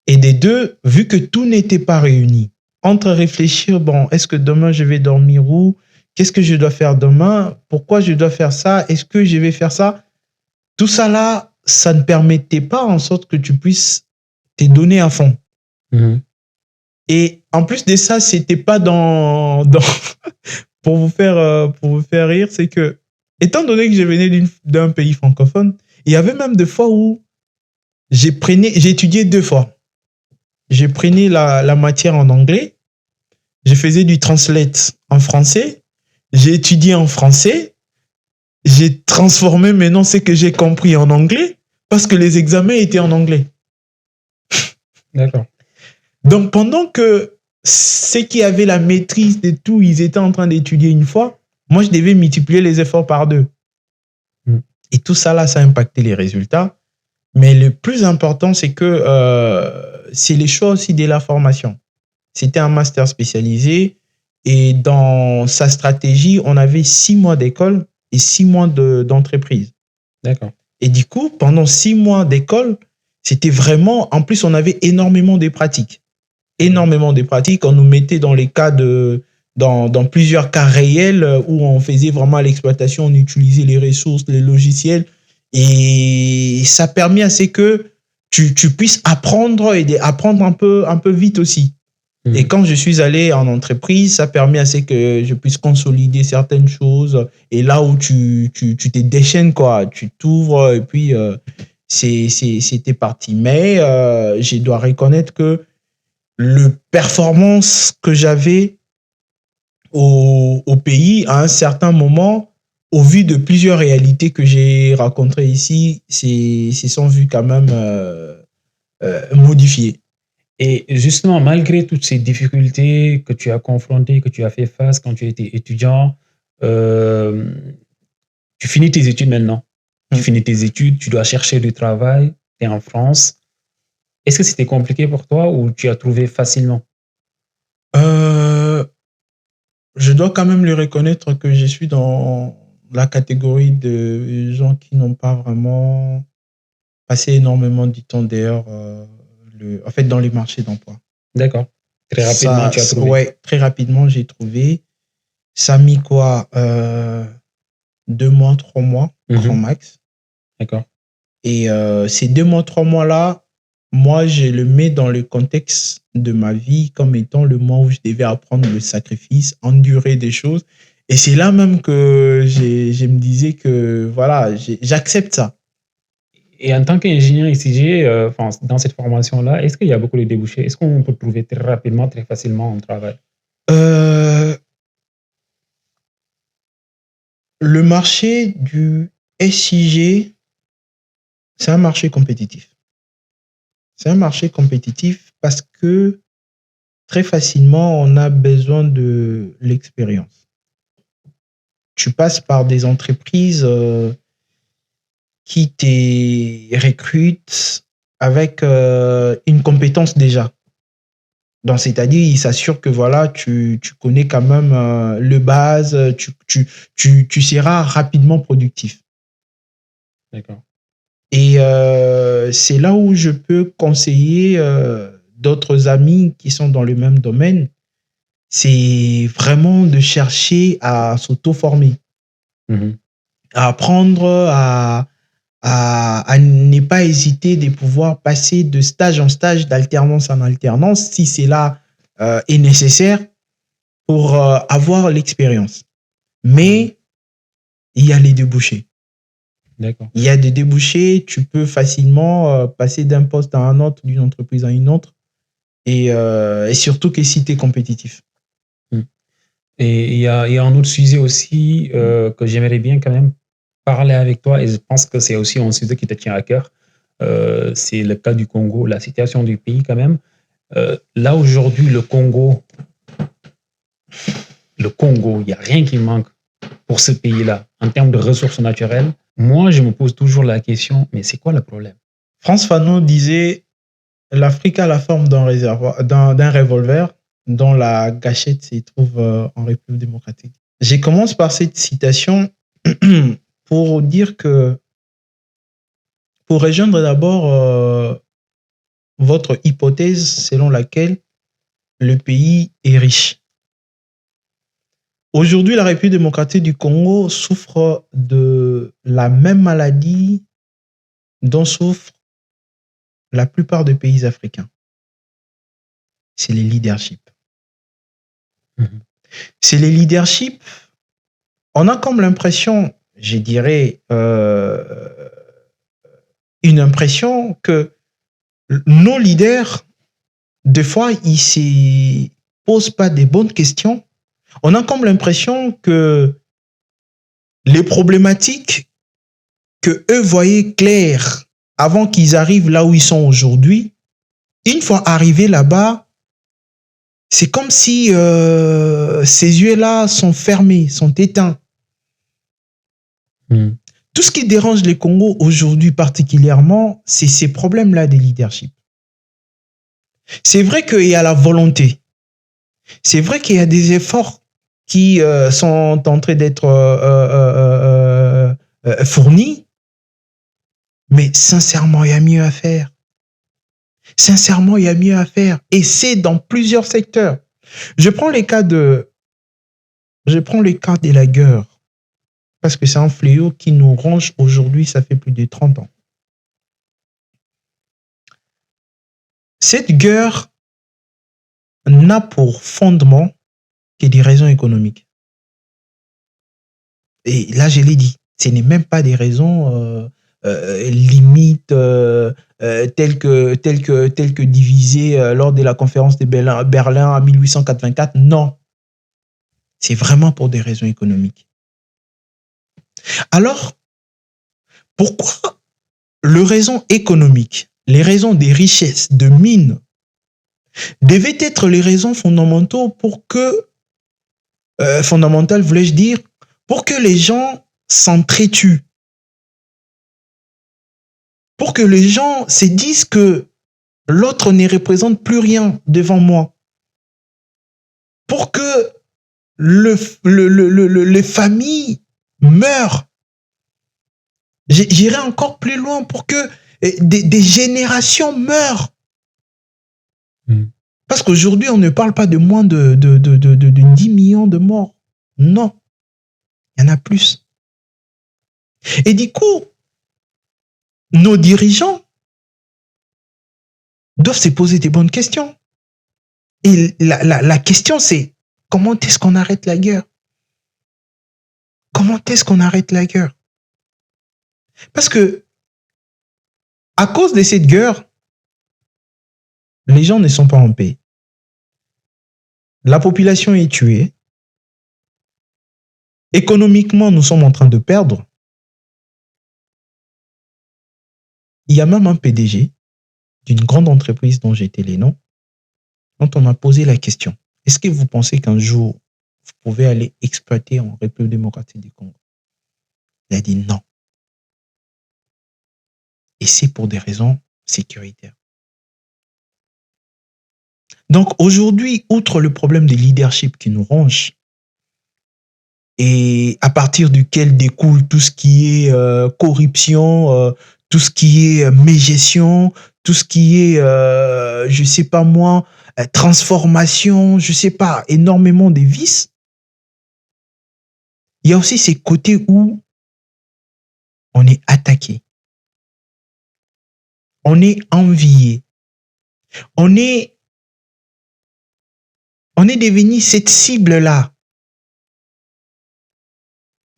Et des deux, vu que tout n'était pas réuni, entre réfléchir, bon, est-ce que demain je vais dormir où? Qu'est-ce que je dois faire demain? Pourquoi je dois faire ça? Est-ce que je vais faire ça? Tout ça là, ça ne permettait pas en sorte que tu puisses te donner à fond. Et en plus de ça, c'était pas pour vous faire rire, c'est que étant donné que je venais d'un pays francophone, il y avait même des fois où j'ai étudié 2 fois. Je prenais la matière en anglais, je faisais du translate en français, j'ai étudié en français, j'ai transformé maintenant ce que j'ai compris en anglais parce que les examens étaient en anglais. D'accord. Donc, pendant que ceux qui avaient la maîtrise de tout, ils étaient en train d'étudier une fois, moi, je devais multiplier les efforts par 2. Et tout ça, là, ça a impacté les résultats. Mais le plus important, c'est que c'est les choix aussi de la formation. C'était un master spécialisé et dans sa stratégie, on avait 6 mois d'école et 6 mois d'entreprise. D'accord. Et du coup, pendant 6 mois d'école, c'était vraiment... En plus, on avait énormément de pratiques. Énormément de pratiques. On nous mettait dans les cas dans plusieurs cas réels où on faisait vraiment l'exploitation, on utilisait les ressources, les logiciels. Et ça permet à ce que tu puisses apprendre et apprendre un peu vite aussi. Et quand je suis allé en entreprise, ça permet à ce que je puisse consolider certaines choses. Et là où tu te déchaînes, quoi, tu t'ouvres et puis c'était parti. Mais je dois reconnaître que le performance que j'avais au pays à un certain moment, au vu de plusieurs réalités que j'ai rencontrées ici, se sont vues quand même modifiées. Et justement, malgré toutes ces difficultés que tu as confrontées, que tu as fait face quand tu étais étudiant, tu finis tes études maintenant. Tu finis tes études, tu dois chercher du travail, tu es en France. Est-ce que c'était compliqué pour toi ou tu as trouvé facilement? Je dois quand même lui reconnaître que je suis dans la catégorie de gens qui n'ont pas vraiment passé énormément du temps d'ailleurs en fait, dans les marchés d'emploi. D'accord. Très rapidement, tu as trouvé. Ouais, très rapidement, j'ai trouvé. Ça a mis quoi 2 mois, 3 mois, grand max. D'accord. Et ces 2 mois, 3 mois-là, moi, je le mets dans le contexte de ma vie comme étant le mois où je devais apprendre le sacrifice, endurer des choses. Et c'est là même que je me disais que, voilà, j'accepte ça. Et en tant qu'ingénieur ICG, dans cette formation-là, est-ce qu'il y a beaucoup de débouchés? Est-ce qu'on peut trouver très rapidement, très facilement un travail? Le marché du SIG, c'est un marché compétitif. C'est un marché compétitif parce que très facilement, on a besoin de l'expérience. Tu passes par des entreprises qui te recrutent avec une compétence déjà. Donc, c'est-à-dire, ils s'assurent que voilà, tu connais quand même le base, tu seras rapidement productif. D'accord. Et c'est là où je peux conseiller d'autres amis qui sont dans le même domaine, c'est vraiment de chercher à s'auto-former, à apprendre, à ne pas hésiter de pouvoir passer de stage en stage, d'alternance en alternance, si cela est nécessaire pour avoir l'expérience. Mais il y a les débouchés. D'accord. Il y a des débouchés, tu peux facilement passer d'un poste à un autre, d'une entreprise à une autre, et surtout que si tu es compétitif. Et il y a un autre sujet aussi que j'aimerais bien quand même parler avec toi, et je pense que c'est aussi un sujet qui te tient à cœur. C'est le cas du Congo, la situation du pays quand même. Là aujourd'hui, le Congo, il n'y a rien qui manque pour ce pays-là en termes de ressources naturelles. Moi, je me pose toujours la question, mais c'est quoi le problème? Frantz Fanon disait « L'Afrique a la forme d'un revolver dont la gâchette se trouve en République démocratique. » Je commence par cette citation pour dire que, pour rejoindre d'abord votre hypothèse selon laquelle le pays est riche. Aujourd'hui, la République démocratique du Congo souffre de la même maladie dont souffrent la plupart des pays africains. C'est les leaderships. C'est les leaderships. On a comme l'impression, je dirais, une impression que nos leaders, des fois, ils ne se posent pas des bonnes questions. On a comme l'impression que les problématiques que eux voyaient claires avant qu'ils arrivent là où ils sont aujourd'hui, Une fois arrivé là-bas, c'est comme si ces yeux-là sont fermés, sont éteints. Tout ce qui dérange les Congos aujourd'hui particulièrement, c'est ces problèmes-là de leadership. C'est vrai qu'il y a la volonté. C'est vrai qu'il y a des efforts qui sont en train d'être fournis, mais sincèrement, il y a mieux à faire. Sincèrement, il y a mieux à faire. Et c'est dans plusieurs secteurs. Je prends les cas de la guerre. Parce que c'est un fléau qui nous ronge aujourd'hui, ça fait plus de 30 ans. Cette guerre n'a pour fondement que des raisons économiques. Et là, je l'ai dit, ce n'est même pas des raisons limites telles que divisées lors de la conférence de Berlin en 1884. Non, c'est vraiment pour des raisons économiques. Alors, pourquoi les raisons économiques, les raisons des richesses, de mines, devaient être les raisons fondamentales voulais-je dire, pour que les gens s'entretuent, pour que les gens se disent que l'autre ne représente plus rien devant moi, pour que les familles meurent. J'irai encore plus loin pour que des générations meurent. Parce qu'aujourd'hui, on ne parle pas de moins de 10 millions de morts. Non, il y en a plus. Et du coup, nos dirigeants doivent se poser des bonnes questions. Et la question, c'est comment est-ce qu'on arrête la guerre? Comment est-ce qu'on arrête la guerre? Parce que, à cause de cette guerre, les gens ne sont pas en paix. La population est tuée. Économiquement, nous sommes en train de perdre. Il y a même un PDG d'une grande entreprise dont j'ai été les noms, quand on a posé la question, est-ce que vous pensez qu'un jour, vous pouvez aller exploiter en République démocratique du Congo? Il a dit non. Et c'est pour des raisons sécuritaires. Donc aujourd'hui, outre le problème de leadership qui nous ronge, et à partir duquel découle tout ce qui est corruption, tout ce qui est mégestion, tout ce qui est, je sais pas moi, transformation, je sais pas, énormément de vices, il y a aussi ces côtés où on est attaqué, on est envié, on est devenu cette cible-là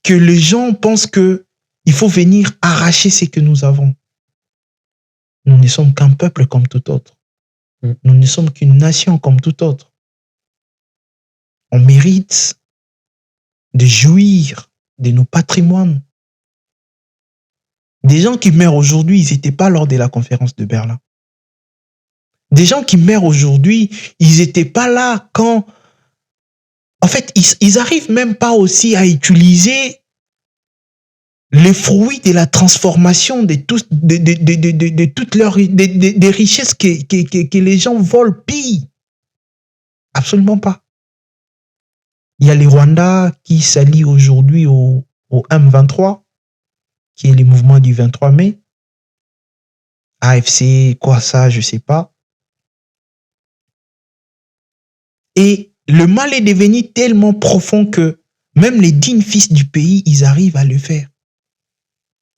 que les gens pensent que il faut venir arracher ce que nous avons. Nous ne sommes qu'un peuple comme tout autre. Nous ne sommes qu'une nation comme tout autre. On mérite de jouir de nos patrimoines. Des gens qui meurent aujourd'hui, ils n'étaient pas lors de la conférence de Berlin. Des gens qui meurent aujourd'hui, ils n'étaient pas là quand... En fait, ils n'arrivent même pas aussi à utiliser les fruits de la transformation de toutes leurs des richesses que les gens volent, pillent. Absolument pas. Il y a les Rwandais qui s'allient aujourd'hui au M23, qui est le mouvement du 23 mai. AFC, quoi ça, je sais pas. Et le mal est devenu tellement profond que même les dignes fils du pays, ils arrivent à le faire.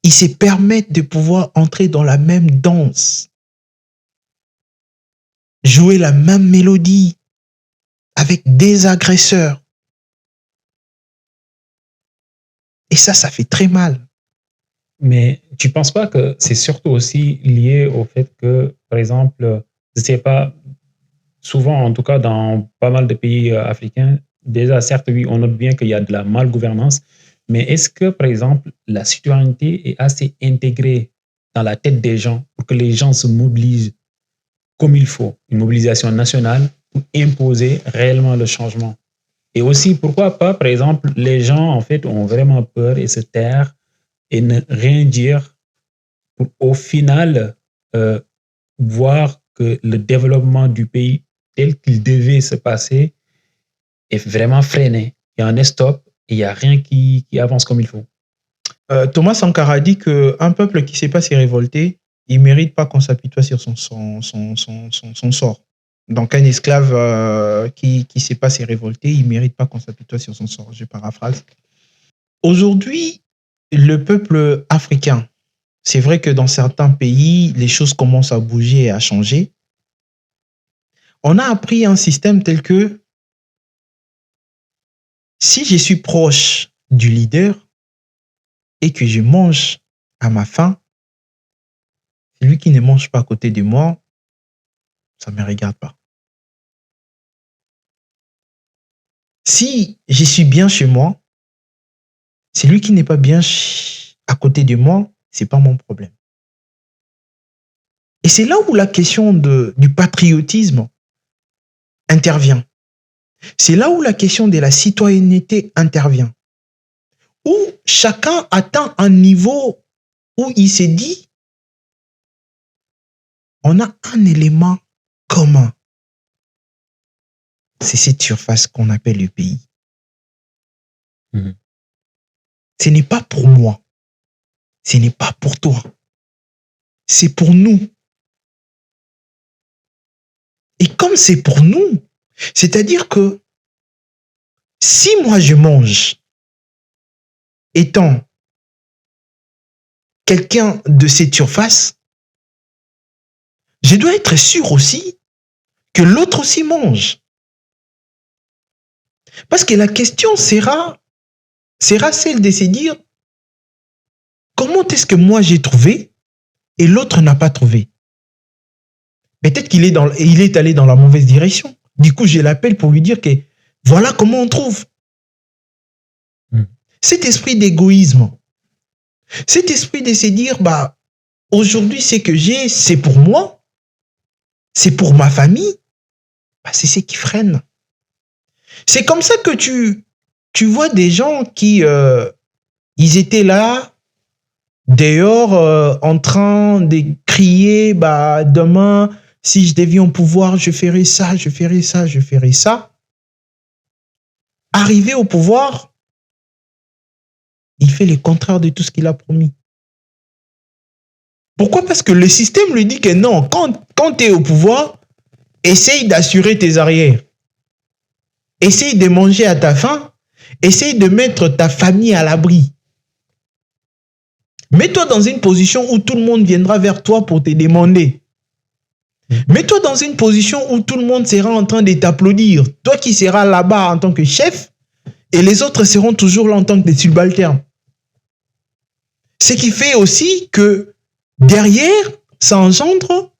Ils se permettent de pouvoir entrer dans la même danse, jouer la même mélodie avec des agresseurs. Et ça fait très mal. Mais tu ne penses pas que c'est surtout aussi lié au fait que, par exemple, je ne sais pas, souvent, en tout cas dans pas mal de pays africains, déjà, certes, oui, on note bien qu'il y a de la malgouvernance, mais est-ce que, par exemple, la citoyenneté est assez intégrée dans la tête des gens pour que les gens se mobilisent comme il faut, une mobilisation nationale pour imposer réellement le changement. Et aussi, pourquoi pas, par exemple, les gens, en fait, ont vraiment peur et se taire et ne rien dire pour, au final, voir que le développement du pays tel qu'il devait se passer est vraiment freiné. Il y a un stop et il n'y a rien qui avance comme il faut. Thomas Sankara dit qu'un peuple qui ne sait pas s'y révolter, il ne mérite pas qu'on s'apitoie sur son sort. Donc, un esclave qui ne sait pas s'y révolter, il ne mérite pas qu'on s'apitoie sur son sort. Je paraphrase. Aujourd'hui, le peuple africain, c'est vrai que dans certains pays, les choses commencent à bouger et à changer. On a appris un système tel que si je suis proche du leader et que je mange à ma faim, celui qui ne mange pas à côté de moi, ça ne me regarde pas. Si je suis bien chez moi, celui qui n'est pas bien à côté de moi, ce n'est pas mon problème. Et c'est là où la question du patriotisme intervient. C'est là où la question de la citoyenneté intervient. Où chacun atteint un niveau où il s'est dit, on a un élément commun. C'est cette surface qu'on appelle le pays. Mmh. Ce n'est pas pour moi. Ce n'est pas pour toi. C'est pour nous. Et comme c'est pour nous, c'est-à-dire que si moi je mange, étant quelqu'un de cette surface, je dois être sûr aussi que l'autre aussi mange. Parce que la question sera celle de se dire comment est-ce que moi j'ai trouvé et l'autre n'a pas trouvé. Peut-être qu'il est allé dans la mauvaise direction. Du coup, je l'appelle pour lui dire que voilà comment on trouve. Cet esprit d'égoïsme, cet esprit de se dire, aujourd'hui, ce que j'ai, c'est pour moi, c'est pour ma famille, c'est ce qui freine. C'est comme ça que tu vois des gens qui, ils étaient là, dehors, en train de crier, demain, si je deviens au pouvoir, je ferai ça, je ferai ça, je ferai ça. Arrivé au pouvoir, il fait le contraire de tout ce qu'il a promis. Pourquoi? Parce que le système lui dit que non, quand tu es au pouvoir, essaye d'assurer tes arrières. Essaye de manger à ta faim. Essaye de mettre ta famille à l'abri. Mets-toi dans une position où tout le monde viendra vers toi pour te demander. Mets-toi dans une position où tout le monde sera en train de t'applaudir. Toi qui seras là-bas en tant que chef, et les autres seront toujours là en tant que des subalternes. Ce qui fait aussi que derrière, ça engendre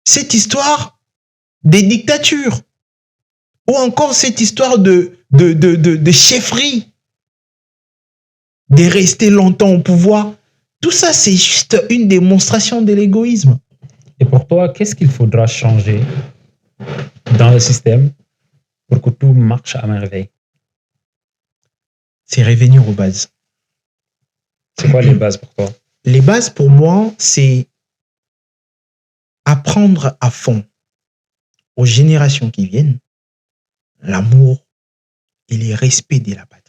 cette histoire des dictatures. Ou encore cette histoire de chefferie. De rester longtemps au pouvoir. Tout ça, c'est juste une démonstration de l'égoïsme. Et pour toi, qu'est-ce qu'il faudra changer dans le système pour que tout marche à merveille? C'est revenir aux bases. C'est quoi les bases pour toi? Les bases pour moi, c'est apprendre à fond aux générations qui viennent l'amour et le respect de la patrie.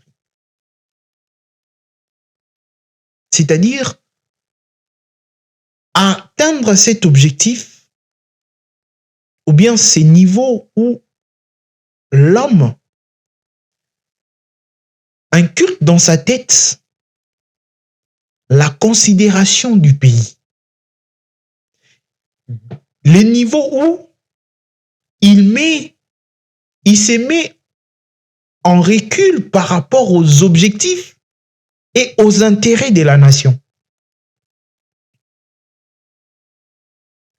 C'est-à-dire atteindre cet objectif ou bien ces niveaux où l'homme inculque dans sa tête la considération du pays. Les niveaux où il se met en recul par rapport aux objectifs et aux intérêts de la nation.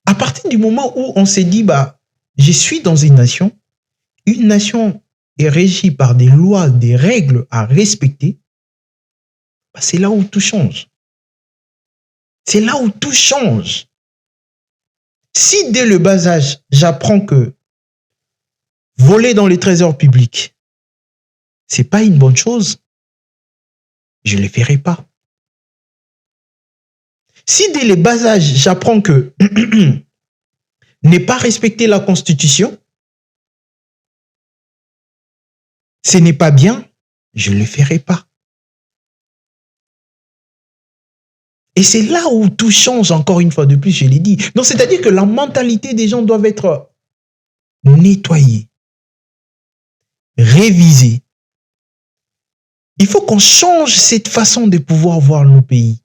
À partir du moment où on s'est dit, je suis dans une nation est régie par des lois, des règles à respecter, c'est là où tout change. C'est là où tout change. Si dès le bas âge, j'apprends que voler dans les trésors publics, c'est pas une bonne chose, je ne le ferai pas. Si dès le bas âge, j'apprends que ne pas respecter la Constitution, ce n'est pas bien, je ne le ferai pas. Et c'est là où tout change, encore une fois de plus, je l'ai dit. Donc, c'est-à-dire que la mentalité des gens doit être nettoyée, révisée. Il faut qu'on change cette façon de pouvoir voir nos pays.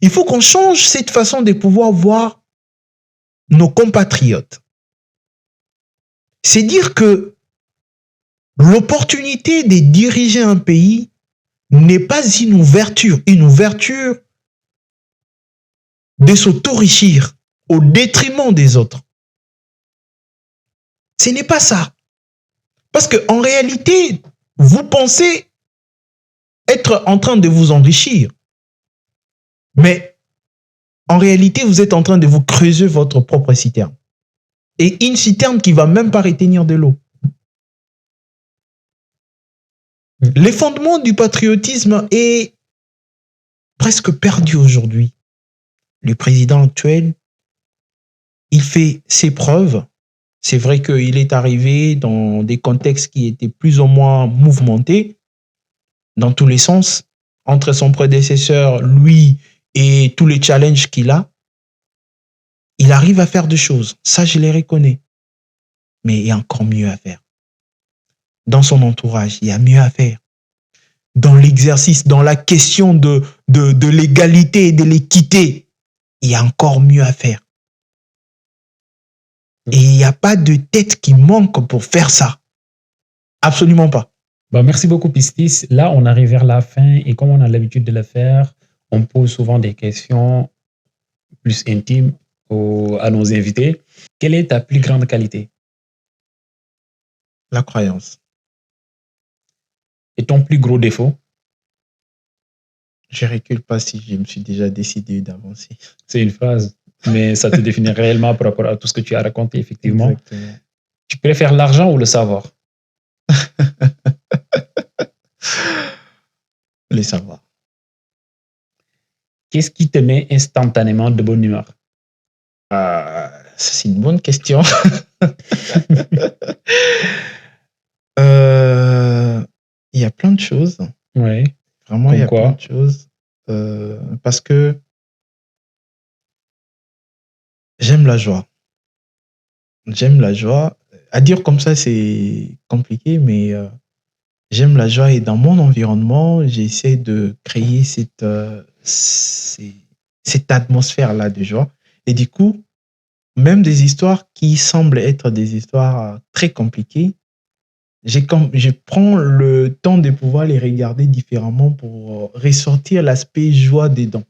Il faut qu'on change cette façon de pouvoir voir nos compatriotes. C'est dire que l'opportunité de diriger un pays n'est pas une ouverture de s'auto-enrichir au détriment des autres. Ce n'est pas ça. Parce qu'en réalité, vous pensez être en train de vous enrichir. Mais en réalité, vous êtes en train de vous creuser votre propre citerne. Et une citerne qui ne va même pas retenir de l'eau. Les fondements du patriotisme est presque perdu aujourd'hui. Le président actuel, il fait ses preuves. C'est vrai qu'il est arrivé dans des contextes qui étaient plus ou moins mouvementés, dans tous les sens, entre son prédécesseur, lui, et tous les challenges qu'il a. Il arrive à faire des choses. Ça, je les reconnais. Mais il y a encore mieux à faire. Dans son entourage, il y a mieux à faire. Dans l'exercice, dans la question de l'égalité et de l'équité, il y a encore mieux à faire. Et il n'y a pas de tête qui manque pour faire ça. Absolument pas. Bah, merci beaucoup, Pistis. Là, on arrive vers la fin et comme on a l'habitude de le faire, on pose souvent des questions plus intimes à nos invités. Quelle est ta plus grande qualité? La croyance. Et ton plus gros défaut? Je ne recule pas si je me suis déjà décidé d'avancer. C'est une phrase, mais ça te définit réellement par rapport à tout ce que tu as raconté, effectivement. Exactement. Tu préfères l'argent ou le savoir? Le savoir. Qu'est-ce qui te met instantanément de bonne humeur? Ça, c'est une bonne question. Il y a plein de choses. Oui. Vraiment, comme il y a quoi? plein de choses. Parce que j'aime la joie. J'aime la joie. À dire comme ça, c'est compliqué, mais j'aime la joie et dans mon environnement, j'essaie de créer cette atmosphère-là de joie. Et du coup, même des histoires qui semblent être des histoires très compliquées, je prends le temps de pouvoir les regarder différemment pour ressortir l'aspect joie dedans.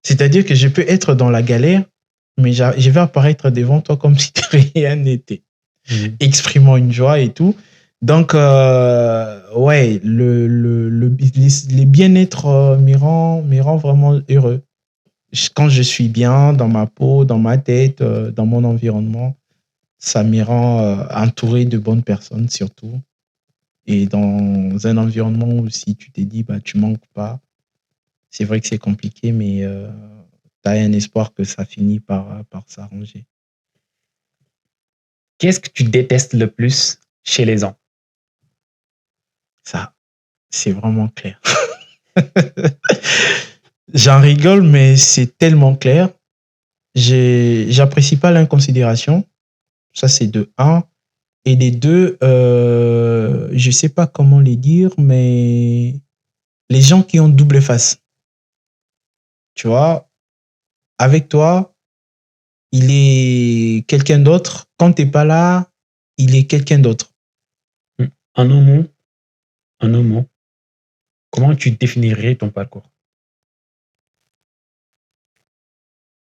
C'est-à-dire que je peux être dans la galère, mais je vais apparaître devant toi comme si rien n'était. Exprimant une joie et tout. Donc, ouais, les bien-être me rend vraiment heureux. Quand je suis bien dans ma peau, dans ma tête, dans mon environnement, ça me rend entouré de bonnes personnes surtout. Et dans un environnement où si tu te dis, bah, tu manques pas, c'est vrai que c'est compliqué, mais tu as un espoir que ça finit par s'arranger. Qu'est-ce que tu détestes le plus chez les gens? Ça, c'est vraiment clair. J'en rigole, mais c'est tellement clair. J'apprécie pas l'inconsidération. Ça, c'est de 1. Et de 2, je sais pas comment les dire, mais les gens qui ont double face. Tu vois, avec toi, il est quelqu'un d'autre. Quand t'es pas là, il est quelqu'un d'autre. En un mot, comment tu définirais ton parcours?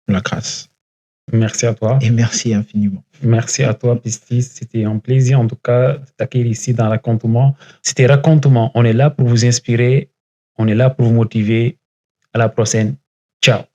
La grâce. Merci à toi. Et merci infiniment. Merci à toi, Pistis. C'était un plaisir, en tout cas, de t'accueillir ici dans Raconte-moi. C'était Raconte-moi. On est là pour vous inspirer. On est là pour vous motiver. À la prochaine. Ciao.